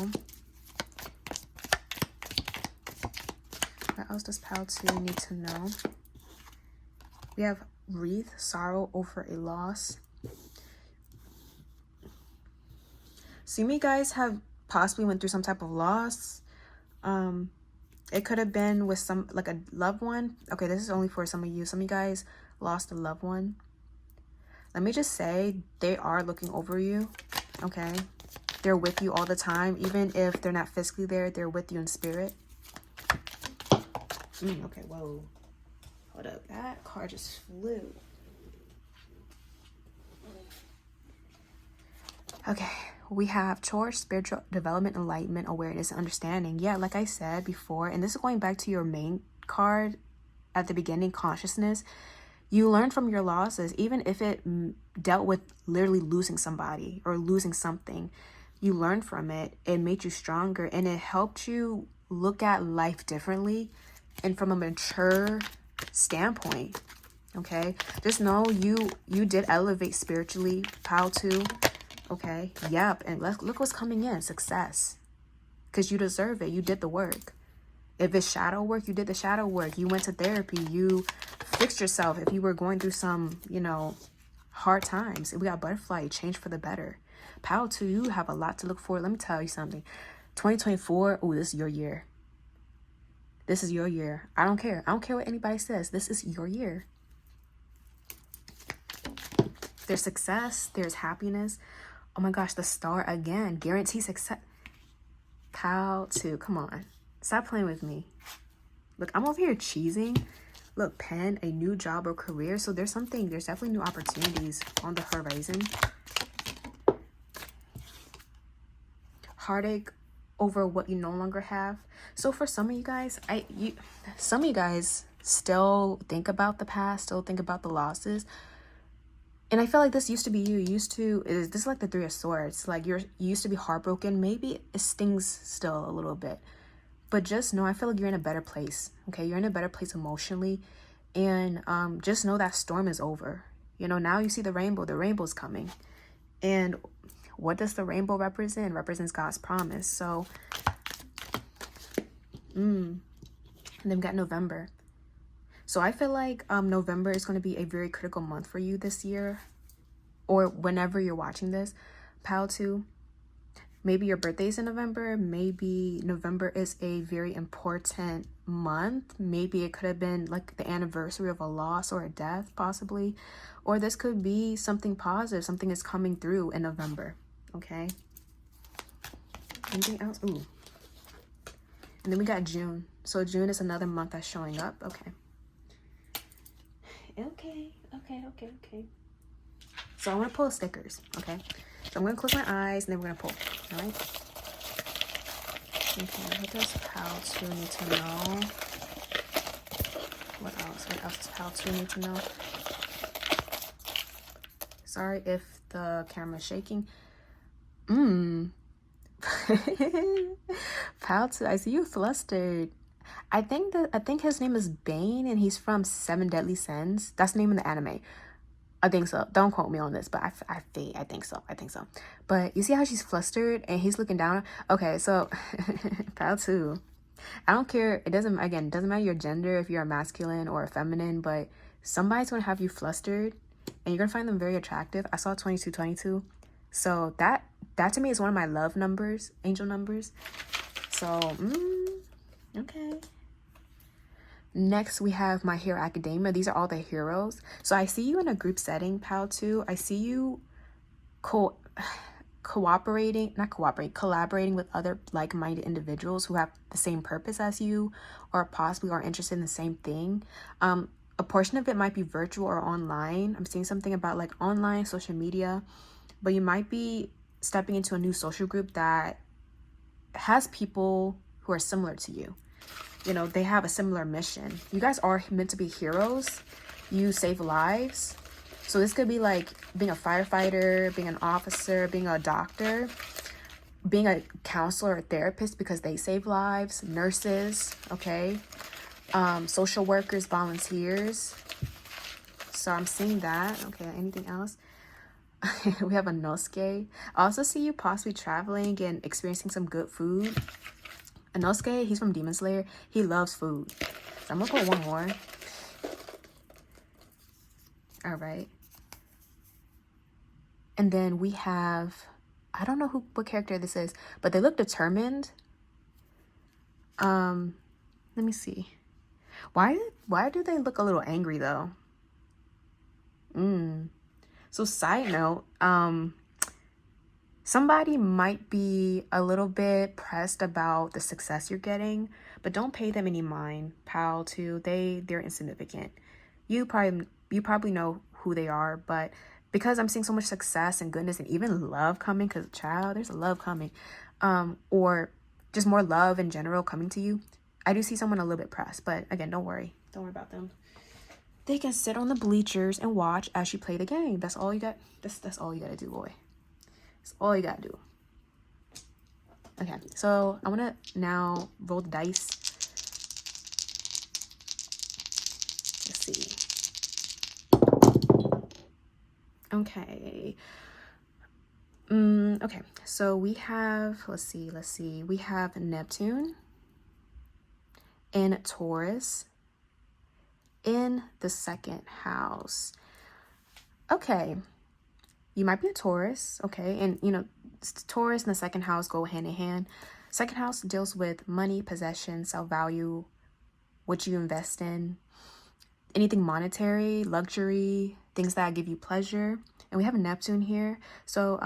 What else does pile 2 need to know? We have wreath, sorrow over a loss. Some of you guys have possibly went through some type of loss. It could have been with like a loved one. Okay, this is only for some of you. Some of you guys lost a loved one. Let me just say, they are looking over you, okay? They're with you all the time. Even if they're not physically there, they're with you in spirit. Okay, whoa. Hold up. That card just flew. Okay, we have chores, spiritual development, enlightenment, awareness, and understanding. Yeah, like I said before, and this is going back to your main card at the beginning, consciousness. You learn from your losses, even if it dealt with literally losing somebody or losing something. You learn from it. It made you stronger, and it helped you look at life differently and from a mature standpoint. Okay, just know you did elevate spiritually, pile 2. Okay, yep, and look what's coming in, success, because you deserve it. You did the work. If it's shadow work, you did the shadow work. You went to therapy. You fixed yourself. If you were going through some, hard times, we got butterfly, change for the better. Pile 2, you have a lot to look for. Let me tell you something. 2024, oh, this is your year. This is your year. I don't care. I don't care what anybody says. This is your year. There's success. There's happiness. Oh my gosh, the star again. Guarantee success. Pile 2, come on. Stop playing with me. Look, I'm over here cheesing. Look, pen, a new job or career. So there's definitely new opportunities on the horizon. Heartache over what you no longer have. So for some of you guys, some of you guys still think about the past, still think about the losses. And I feel like this used to be you. This is like the 3 of Swords. Like you used to be heartbroken. Maybe it stings still a little bit. But just know, I feel like you're in a better place, okay? You're in a better place emotionally. And just know that storm is over. Now you see the rainbow. The rainbow's coming. And what does the rainbow represent? It represents God's promise. So, and then we got November. So I feel like November is going to be a very critical month for you this year. Or whenever you're watching this, pile 2. Maybe your birthday's in November. Maybe November is a very important month. Maybe it could have been like the anniversary of a loss or a death, possibly. Or this could be something positive. Something is coming through in November. Okay. Anything else? Ooh. And then we got June. So June is another month that's showing up. Okay. Okay. So I want to pull stickers. Okay. So I'm going to close my eyes and then we're going to pull. All right. Okay. What does pile 2 need to know? What else? What else does pile 2 need to know? Sorry if the camera's shaking. Pile 2, I see you flustered. I think his name is Bane and he's from 7 Deadly Sins. That's the name of the anime. I think so. Don't quote me on this, but I think so. But you see how she's flustered and he's looking down? Okay, so pile 2. I don't care. It doesn't matter your gender, if you're a masculine or a feminine, but somebody's going to have you flustered and you're going to find them very attractive. I saw 2222. So that to me is one of my love numbers, angel numbers. So, okay. Next, we have My Hero Academia. These are all the heroes. So I see you in a group setting, pal 2. I see you collaborating with other like-minded individuals who have the same purpose as you or possibly are interested in the same thing. A portion of it might be virtual or online. I'm seeing something about like online social media, but you might be stepping into a new social group that has people who are similar to you. They have a similar mission. You guys are meant to be heroes. You save lives. So this could be like being a firefighter, being an officer, being a doctor, being a counselor or therapist because they save lives, nurses, okay? Social workers, volunteers. So I'm seeing that. Okay, anything else? We have a Nosuke. I also see you possibly traveling and experiencing some good food. Inosuke, he's from Demon Slayer. He loves food. So I'm gonna put one more. All right. And then we have, I don't know what character this is, but they look determined. Let me see. Why do they look a little angry though? So side note, somebody might be a little bit pressed about the success you're getting, but don't pay them any mind, pal. Too, they're insignificant. You probably know who they are, but because I'm seeing so much success and goodness and even love coming, because child, there's a love coming, or just more love in general coming to you. I do see someone a little bit pressed, but again, don't worry about them. They can sit on the bleachers and watch as you play the game. That's all you got. That's all you gotta do, boy. That's all you gotta do. Okay, so I'm gonna now roll the dice. Let's see. Okay. Okay, so we have, let's see. We have Neptune in Taurus in the second house. Okay. You might be a Taurus, okay? And, Taurus and the second house go hand in hand. Second house deals with money, possession, self-value, what you invest in, anything monetary, luxury, things that give you pleasure. And we have Neptune here. So,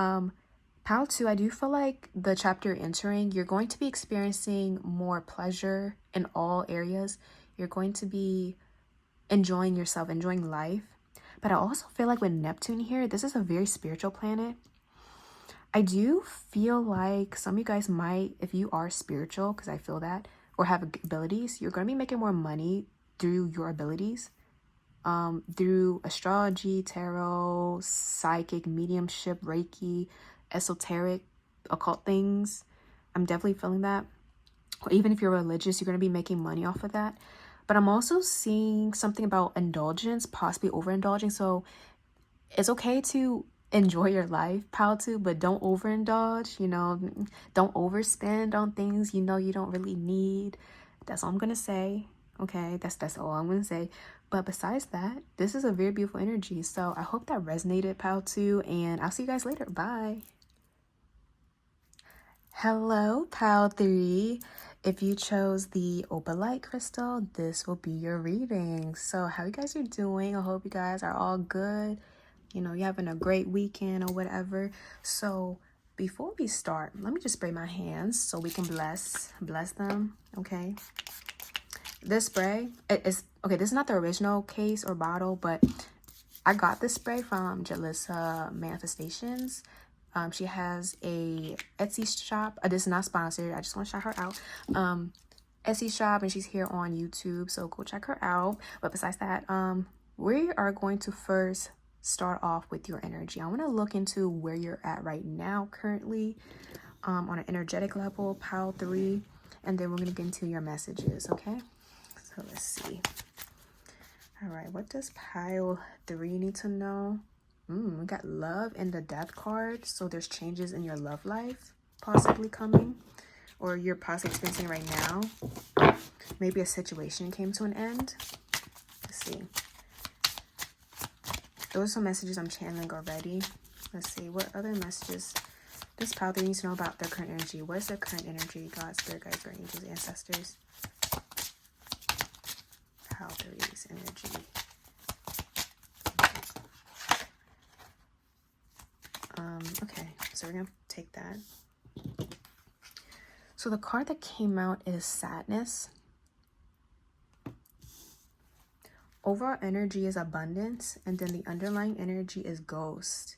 Pal 2, I do feel like the chapter you're entering, you're going to be experiencing more pleasure in all areas. You're going to be enjoying yourself, enjoying life. But I also feel like with Neptune here, this is a very spiritual planet. I do feel like some of you guys might, if you are spiritual, because I feel that, or have abilities, you're going to be making more money through your abilities. Through astrology, tarot, psychic, mediumship, Reiki, esoteric, occult things. I'm definitely feeling that. Or even if you're religious, you're going to be making money off of that. But I'm also seeing something about indulgence, possibly overindulging. So it's okay to enjoy your life, pal, too, but don't overindulge, don't overspend on things you don't really need. That's all I'm going to say. Okay, that's all I'm going to say. But besides that, this is a very beautiful energy. So I hope that resonated, pal, too. And I'll see you guys later. Bye. Hello, pal 3. If you chose the opalite crystal, this will be your reading. So how you guys are doing? I hope you guys are all good. You're having a great weekend or whatever. So before we start, let me just spray my hands so we can bless them. Okay. This spray is okay. This is not the original case or bottle, but I got this spray from Jalissa Manifestations. She has a Etsy shop. This is not sponsored. I just want to shout her out. Etsy shop, and she's here on YouTube, so go check her out. But besides that, we are going to first start off with your energy. I want to look into where you're at right now, currently, on an energetic level, pile 3, and then we're going to get into your messages. Okay, so let's see. All right, what does pile 3 need to know? We got love and the death card. So there's changes in your love life possibly coming, or you're possibly experiencing right now. Maybe a situation came to an end. Let's see. Those are some messages I'm channeling already. Let's see. What other messages this pile needs to know about their current energy? What is their current energy? God, spirit guides, guardian angels, ancestors. Pile 3's energy. Okay, so we're gonna take that. So the card that came out is sadness. Overall energy is abundance, and then the underlying energy is ghost.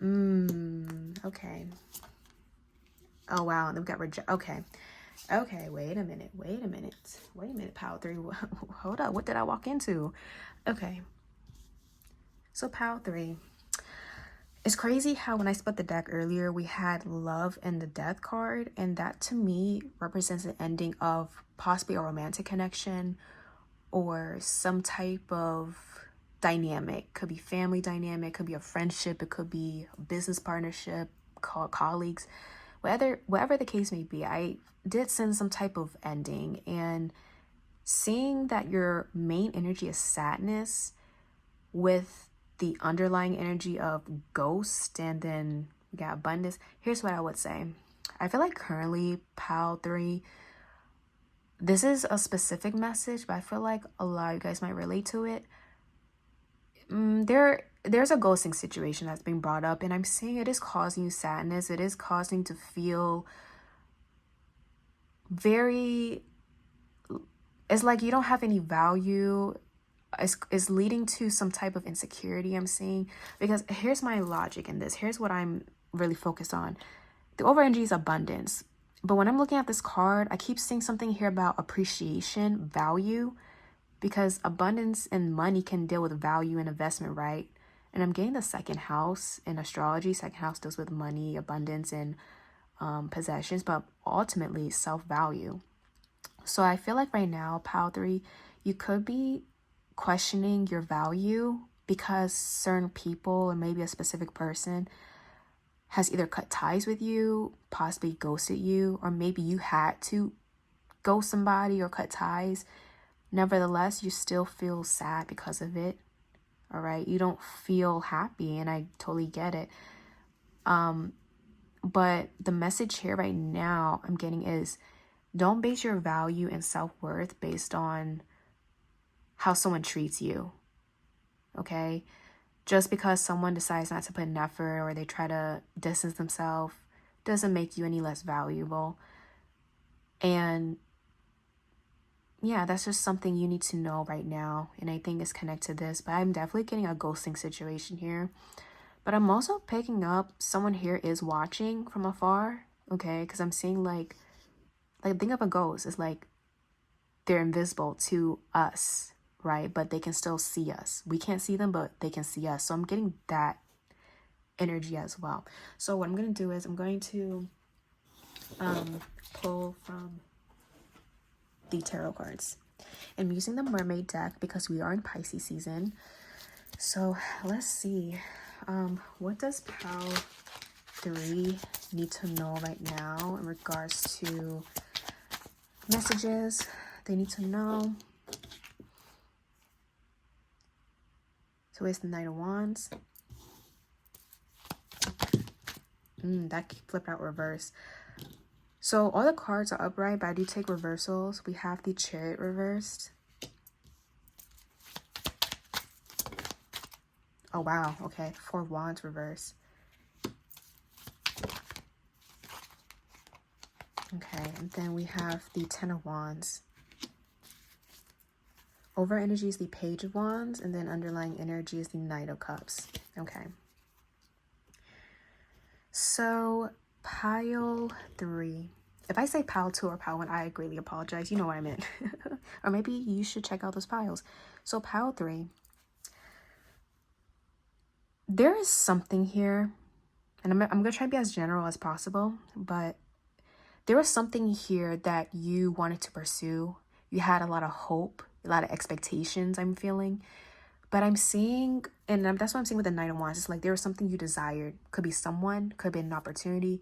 Okay. Oh wow, and we've got okay, wait a minute, pile 3. Hold up, what did I walk into? Okay, so pile 3. It's crazy how when I split the deck earlier, we had love and the death card, and that to me represents the ending of possibly a romantic connection or some type of dynamic. Could be family dynamic, could be a friendship, it could be a business partnership, colleagues, whatever the case may be. I did send some type of ending, and seeing that your main energy is sadness with the underlying energy of ghost, and then we got abundance. Here's what I would say. I feel like currently pile 3, this is a specific message, but I feel like a lot of you guys might relate to it. There's a ghosting situation that's being brought up, and I'm seeing it is causing you sadness. It is causing to feel very, it's like you don't have any value. Is leading to some type of insecurity, I'm seeing. Because here's my logic in this. Here's what I'm really focused on. The over energy is abundance. But when I'm looking at this card, I keep seeing something here about appreciation, value, because abundance and money can deal with value and investment, right? And I'm getting the second house in astrology. Second house deals with money, abundance, and possessions, but ultimately self-value. So I feel like right now, pile 3, you could be questioning your value because certain people, or maybe a specific person, has either cut ties with you, possibly ghosted you, or maybe you had to ghost somebody or cut ties. Nevertheless, you still feel sad because of it. All right, you don't feel happy, and I totally get it. But the message here right now I'm getting is, don't base your value and self-worth based on how someone treats you. Okay? Just because someone decides not to put an effort, or they try to distance themselves, doesn't make you any less valuable. And yeah, that's just something you need to know right now. And I think it's connected to this, but I'm definitely getting a ghosting situation here. But I'm also picking up someone here is watching from afar. Okay? Because I'm seeing like think of a ghost. It's like they're invisible to us, right? But they can still see us. We can't see them, but they can see us. So I'm getting that energy as well. So what I'm going to do is I'm going to pull from the tarot cards. I'm using the mermaid deck because we are in Pisces season. So let's see. What does pile 3 need to know right now in regards to messages they need to know? So it's the Knight of Wands. That flipped out reverse. So all the cards are upright, but I do take reversals. We have the Chariot reversed. Oh, wow. Okay. 4 of Wands reversed. Okay. And then we have the 10 of Wands. Over energy is the Page of Wands. And then underlying energy is the Knight of Cups. Okay. So pile 3. If I say pile 2 or pile 1, I greatly apologize. You know what I meant. Or maybe you should check out those piles. So pile 3. There is something here, and I'm going to try to be as general as possible, but there was something here that you wanted to pursue. You had a lot of hope, a lot of expectations, I'm feeling. But I'm seeing, and that's what I'm seeing with the Knight of Wands. It's like there was something you desired. Could be someone, could have been an opportunity,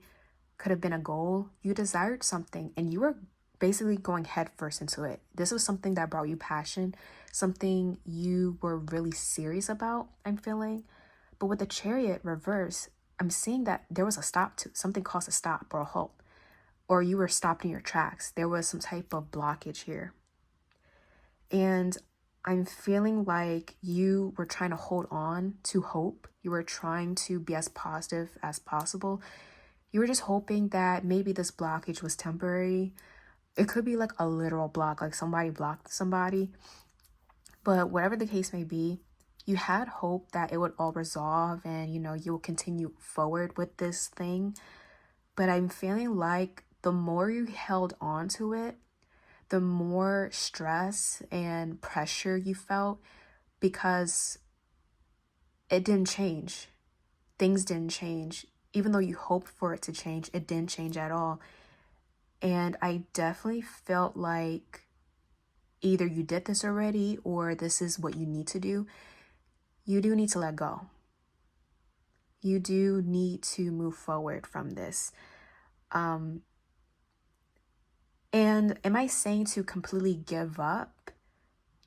could have been a goal. You desired something, and you were basically going headfirst into it. This was something that brought you passion, something you were really serious about, I'm feeling. But with the Chariot reverse, I'm seeing that there was a stop to something caused a stop or a halt, or you were stopped in your tracks. There was some type of blockage here. And I'm feeling like you were trying to hold on to hope. You were trying to be as positive as possible. You were just hoping that maybe this blockage was temporary. It could be like a literal block, like somebody blocked somebody. But whatever the case may be, you had hope that it would all resolve and, you will continue forward with this thing. But I'm feeling like the more you held on to it, the more stress and pressure you felt, because it didn't change. Things didn't change. Even though you hoped for it to change, it didn't change at all. And I definitely felt like either you did this already or this is what you need to do. you do need to let go. You do need to move forward from this. And am I saying to completely give up?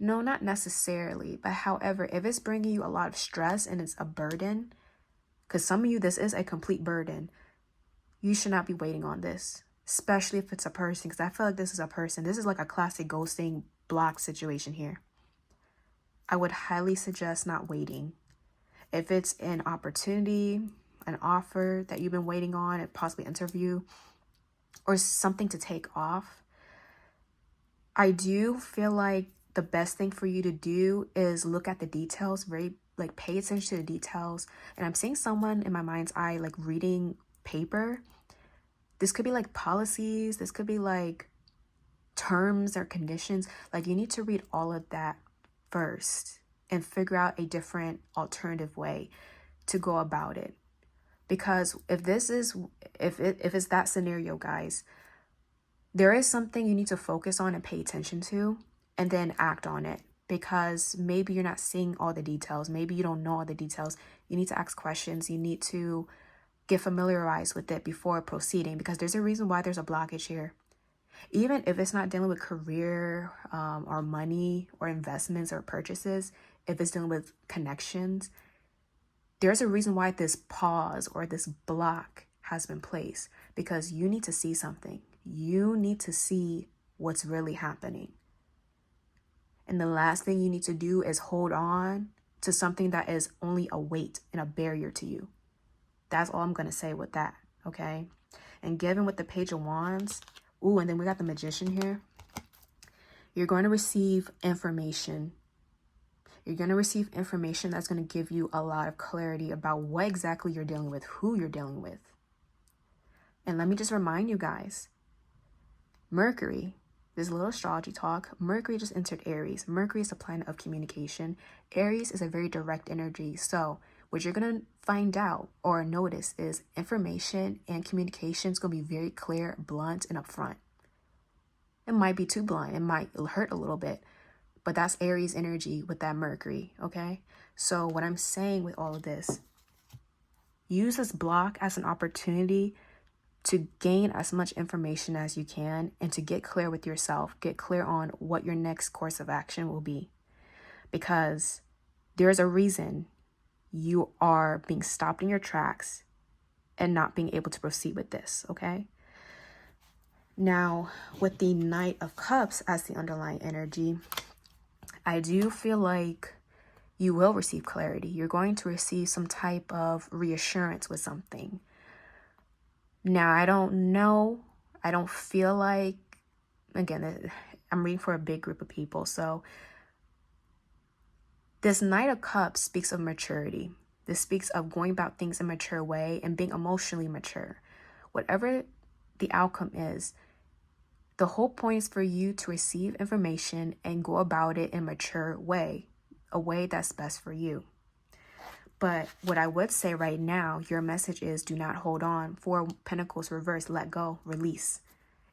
No, not necessarily. But however, if it's bringing you a lot of stress and it's a burden, because some of you, this is a complete burden, you should not be waiting on this, especially if it's a person, because I feel like this is a person. This is like a classic ghosting block situation here. I would highly suggest not waiting. If it's an opportunity, an offer that you've been waiting on, and possibly interview, or something to take off, I do feel like the best thing for you to do is look at the details, pay attention to the details. And I'm seeing someone in my mind's eye, like reading paper. This could be like policies. This could be like terms or conditions. Like you need to read all of that first and figure out a different alternative way to go about it. Because if it's that scenario, guys, there is something you need to focus on and pay attention to and then act on it, because maybe you're not seeing all the details. Maybe you don't know all the details. You need to ask questions. You need to get familiarized with it before proceeding, because there's a reason why there's a blockage here. Even if it's not dealing with career or money or investments or purchases, if it's dealing with connections, there's a reason why this pause or this block has been placed, because you need to see something. You need to see what's really happening. And the last thing you need to do is hold on to something that is only a weight and a barrier to you. That's all I'm going to say with that, okay? And given with the Page of Wands, ooh, and then we got the Magician here. You're going to receive information. You're going to receive information that's going to give you a lot of clarity about what exactly you're dealing with, who you're dealing with. And let me just remind you guys, Mercury, this little astrology talk, Mercury just entered Aries. Mercury is the planet of communication. Aries is a very direct energy. So what you're going to find out or notice is information and communication is going to be very clear, blunt, and upfront. It might be too blunt. It might hurt a little bit. But that's Aries energy with that Mercury, okay? So what I'm saying with all of this, use this block as an opportunity to gain as much information as you can and to get clear with yourself, get clear on what your next course of action will be. Because there's a reason you are being stopped in your tracks and not being able to proceed with this, okay? Now, with the Knight of Cups as the underlying energy, I do feel like you will receive clarity. You're going to receive some type of reassurance with something. Now, I don't know. I don't feel like, again, I'm reading for a big group of people. So this Knight of Cups speaks of maturity. This speaks of going about things in a mature way and being emotionally mature. Whatever the outcome is, the whole point is for you to receive information and go about it in a mature way, a way that's best for you. But what I would say right now, your message is do not hold on. 4 Pentacles reverse, let go, release.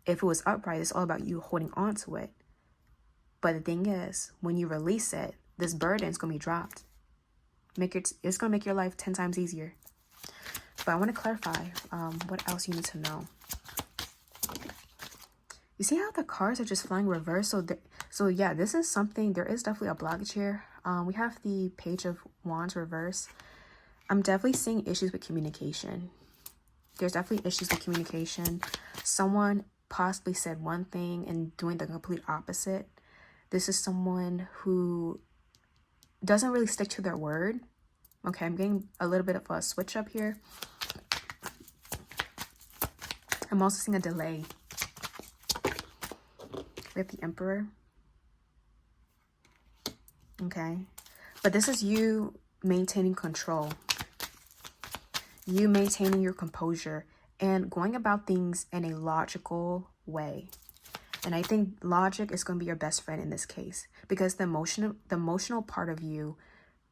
If it was upright, it's all about you holding on to it. But the thing is, when you release it, this burden is going to be dropped. It's going to make your life 10 times easier. But I want to clarify what else you need to know. You see how the cards are just flying reverse? So yeah, this is something, there is definitely a blockage here. We have the Page of Wands reverse. I'm definitely seeing issues with communication. There's definitely issues with communication. Someone possibly said one thing and doing the complete opposite. This is someone who doesn't really stick to their word. Okay, I'm getting a little bit of a switch up here. I'm also seeing a delay. We have the Emperor. Okay. But this is you maintaining control. You maintaining your composure and going about things in a logical way. And I think logic is going to be your best friend in this case, because the emotional part of you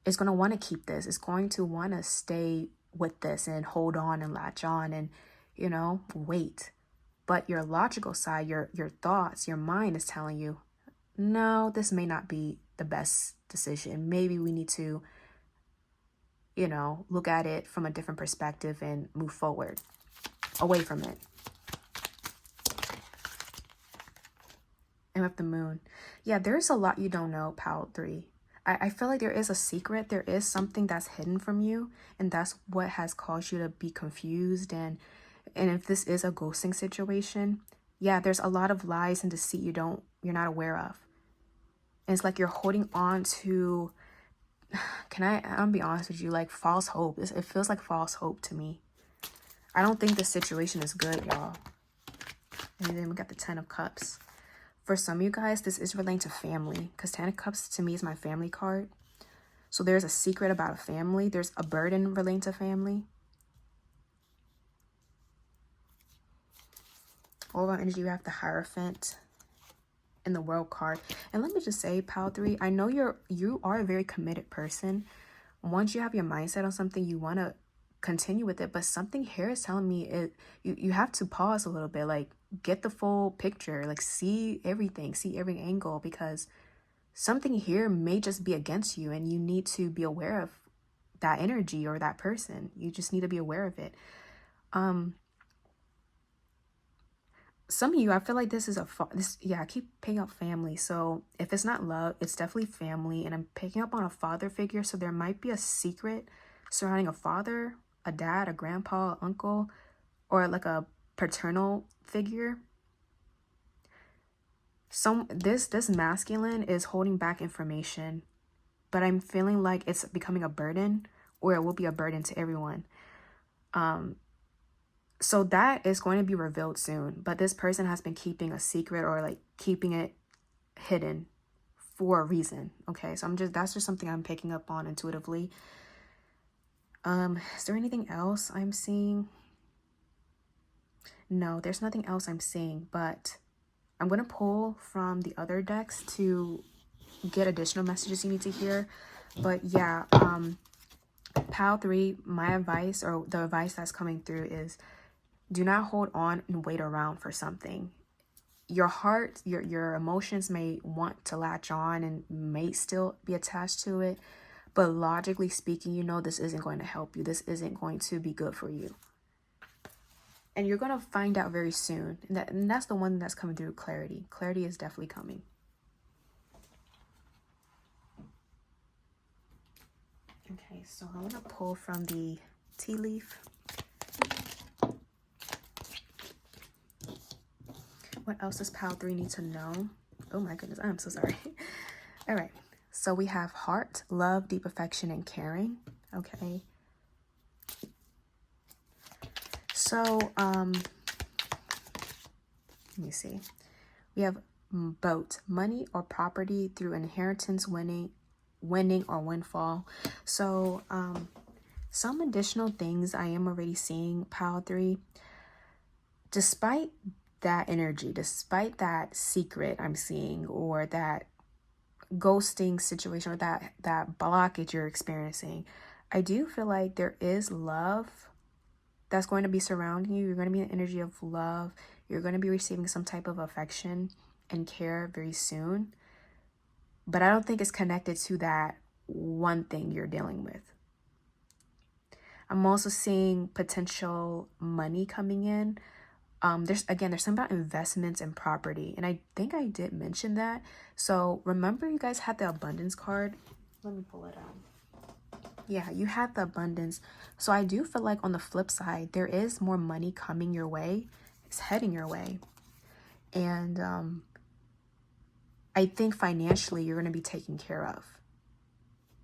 is going to want to keep this. It's going to want to stay with this and hold on and latch on and, wait. But your logical side, your thoughts, your mind is telling you, no, this may not be the best decision. Maybe we need to you know, look at it from a different perspective and move forward away from it. And with the moon, yeah, there's a lot you don't know, Pal 3. I feel like there is a secret. There is something that's hidden from you, and that's what has caused you to be confused. And if this is a ghosting situation, yeah, there's a lot of lies and deceit you're not aware of. And it's like you're holding on to, I'll be honest with you, like false hope. It feels like false hope to me. I don't think this situation is good, y'all. And then we got the 10 of Cups. For some of you guys, this is relating to family, because 10 of Cups to me is my family card. So there's a secret about a family. There's a burden relating to family. Overall energy, you have the Hierophant and the World card. And let me just say, Pal 3, I know you are a very committed person. Once you have your mindset on something, you want to continue with it, but something here is telling me you have to pause a little bit, like get the full picture, like see everything, see every angle, because something here may just be against you, and you need to be aware of that energy or that person. You just need to be aware of it. Some of you, I feel like this is I keep picking up family. So if it's not love, it's definitely family, and I'm picking up on a father figure. So there might be a secret surrounding a father, a dad, a grandpa, an uncle, or like a paternal figure. This masculine is holding back information, but I'm feeling like it's becoming a burden, or it will be a burden to everyone. So that is going to be revealed soon, but this person has been keeping a secret, or like keeping it hidden for a reason. Okay, so that's just something I'm picking up on intuitively. Is there anything else I'm seeing? No, there's nothing else I'm seeing, but I'm going to pull from the other decks to get additional messages you need to hear. But yeah, Pal 3, my advice, or the advice that's coming through, is do not hold on and wait around for something. Your heart, your emotions may want to latch on and may still be attached to it, but logically speaking, you know this isn't going to help you. This isn't going to be good for you. And you're going to find out very soon. And that's the one that's coming through, clarity. Clarity is definitely coming. Okay, so I'm going to pull from the tea leaf. What else does Pal 3 need to know? Oh my goodness, I'm so sorry. All right, so we have heart, love, deep affection, and caring. Okay. So, let me see. We have boat, money or property through inheritance, winning or windfall. So, some additional things I am already seeing, Pal 3. Despite that energy, despite that secret I'm seeing, or that ghosting situation, or that blockage you're experiencing, I do feel like there is love that's going to be surrounding you. You're going to be in the energy of love. You're going to be receiving some type of affection and care very soon. But I don't think it's connected to that one thing you're dealing with. I'm also seeing potential money coming in. There's something about investments and property, and I think I did mention that. So remember, you guys had the abundance card. Let me pull it out. Yeah, you had the abundance. So I do feel like on the flip side, there is more money coming your way. It's heading your way. And I think financially you're going to be taken care of.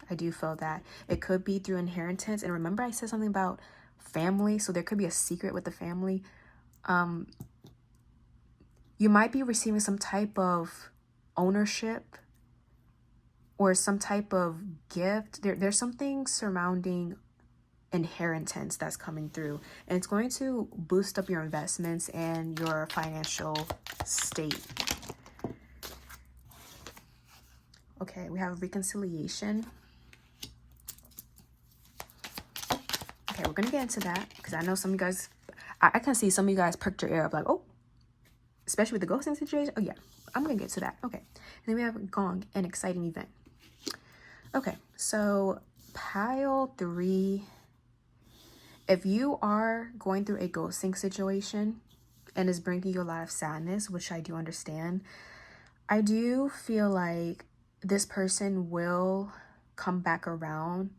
I do feel that. It could be through inheritance. And remember I said something about family. So there could be a secret with the family. You might be receiving some type of ownership or some type of gift. There's something surrounding inheritance that's coming through, and it's going to boost up your investments and your financial state. Okay, we have reconciliation. Okay, we're gonna get into that because I know some of you guys, I can see some of you guys perked your ear up like, oh, especially with the ghosting situation. Oh yeah, I'm gonna get to that. Okay, and then we have gong, an exciting event. Okay, so pile 3, if you are going through a ghosting situation and is bringing you a lot of sadness, which I do understand, I do feel like this person will come back around,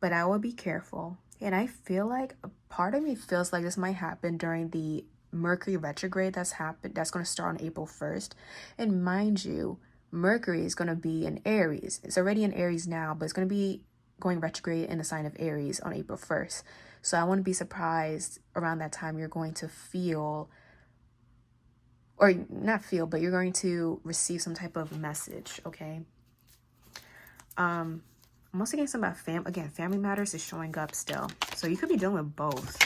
but I will be careful. And I feel like a part of me feels like this might happen during the Mercury retrograde that's going to start on April 1st. And mind you, Mercury is going to be in Aries. It's already in Aries now, but it's going to be going retrograde in the sign of Aries on April 1st. So I wouldn't be surprised around that time you're going to feel, or not feel, but you're going to receive some type of message, okay? I'm also getting some about family matters is showing up still. So you could be dealing with both.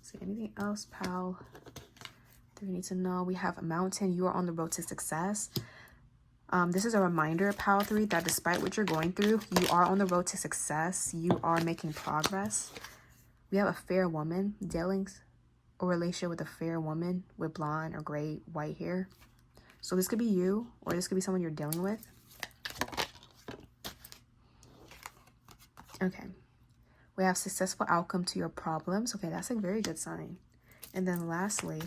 So anything else, pal? Do we need to know? We have a mountain. You are on the road to success. This is a reminder, pal 3, that despite what you're going through, you are on the road to success. You are making progress. We have a fair woman dealing a relationship with a fair woman with blonde or gray, white hair. So this could be you, or this could be someone you're dealing with. Okay. We have successful outcome to your problems. Okay, that's a very good sign. And then lastly,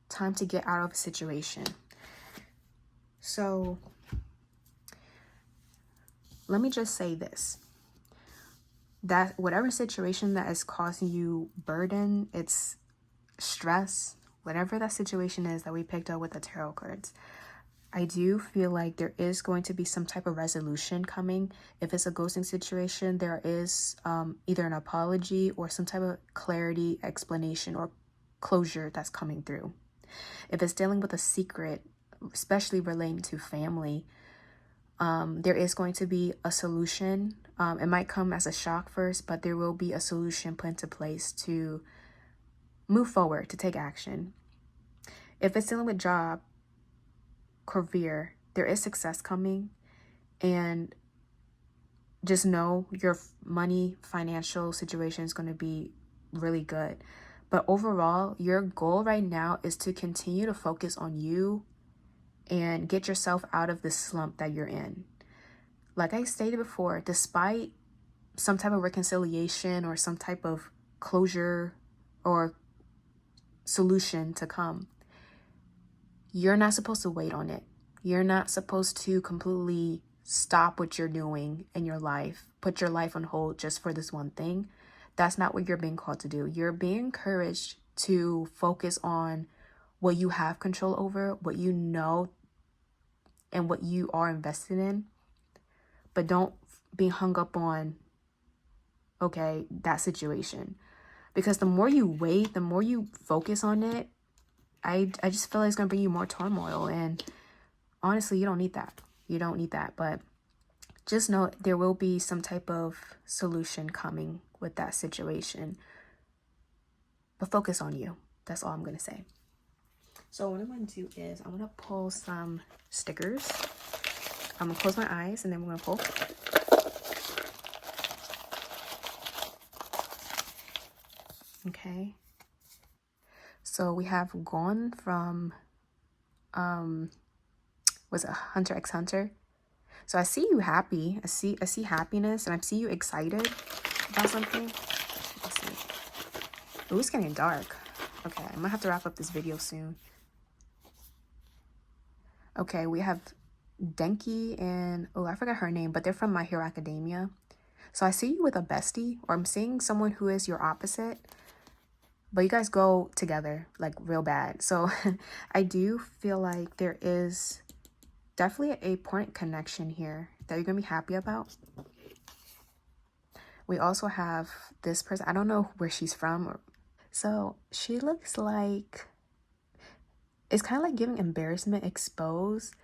time to get out of a situation. So let me just say this, that whatever situation that is causing you burden, it's stress, whatever that situation is that we picked up with the tarot cards, I do feel like there is going to be some type of resolution coming. If it's a ghosting situation, there is either an apology or some type of clarity, explanation, or closure that's coming through. If it's dealing with a secret, especially relating to family, there is going to be a solution. It might come as a shock first, but there will be a solution put into place to move forward, to take action. If it's dealing with job, career, there is success coming, and just know your money, financial situation is going to be really good. But overall, your goal right now is to continue to focus on you and get yourself out of this slump that you're in. Like I stated before, despite some type of reconciliation or some type of closure or solution to come, you're not supposed to wait on it. You're not supposed to completely stop what you're doing in your life, put your life on hold just for this one thing. That's not what you're being called to do. You're being encouraged to focus on what you have control over, what you know, and what you are invested in. But don't be hung up on, okay, that situation. Because the more you wait, the more you focus on it, I just feel like it's going to bring you more turmoil. And honestly, you don't need that. You don't need that. But just know there will be some type of solution coming with that situation. But focus on you. That's all I'm going to say. So what I'm going to do is I'm going to pull some stickers. I'm going to close my eyes and then we're going to pull. Okay. So we have gone from, was it Hunter x Hunter? So I see you happy. I see happiness, and I see you excited about something. Let's see. Ooh, it's getting dark. Okay, I'm gonna have to wrap up this video soon. Okay, we have Denki and, oh, I forgot her name, but they're from My Hero Academia. So I see you with a bestie, or I'm seeing someone who is your opposite, but you guys go together like real bad. So I do feel like there is definitely a point connection here that you're gonna be happy about. We also have this person. I don't know where she's from. So she looks like, it's kind of like giving embarrassment exposed.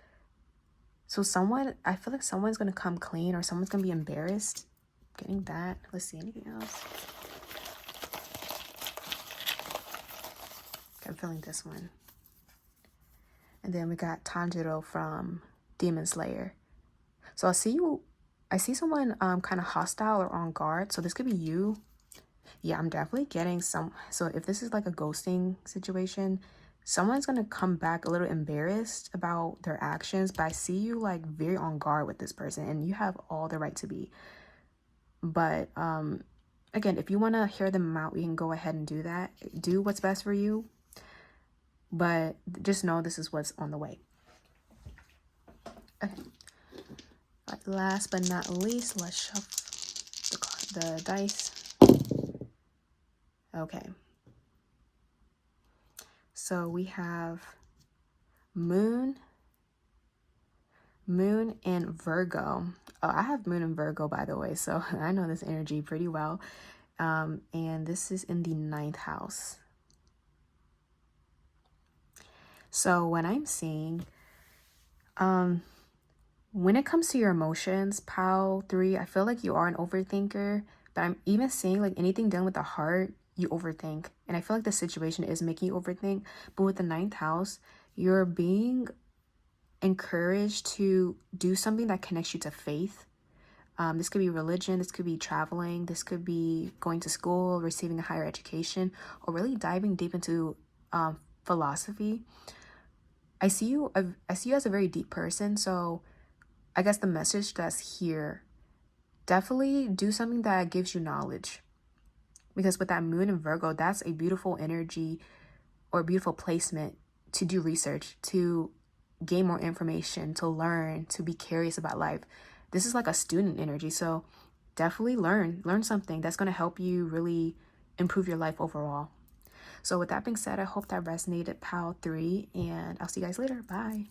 So someone, I feel like someone's gonna come clean or someone's gonna be embarrassed. Getting that. Let's see, anything else? Okay, I'm feeling this one. And then we got Tanjiro from Demon Slayer. So I see someone kind of hostile or on guard. So this could be you. Yeah, I'm definitely getting some. So if this is like a ghosting situation, someone's going to come back a little embarrassed about their actions, but I see you like very on guard with this person, and you have all the right to be. But again, if you want to hear them out, you can go ahead and do that. Do what's best for you, but just know this is what's on the way. Okay. Right, last but not least, let's shuffle the dice. Okay. So we have Moon and Virgo. Oh, I have Moon and Virgo, by the way, so I know this energy pretty well. And this is in the 9th house. So what I'm seeing, when it comes to your emotions, Pal 3, I feel like you are an overthinker, but I'm even seeing like anything done with the heart, you overthink. And I feel like the situation is making you overthink. But with the 9th house, you're being encouraged to do something that connects you to faith. This could be religion, this could be traveling, this could be going to school, receiving a higher education, or really diving deep into philosophy. I see you as a very deep person, so I guess the message that's here, definitely do something that gives you knowledge. Because with that Moon in Virgo, that's a beautiful energy or beautiful placement to do research, to gain more information, to learn, to be curious about life. This is like a student energy, so definitely learn something that's going to help you really improve your life overall. So with that being said, I hope that resonated, Pal 3, and I'll see you guys later. Bye.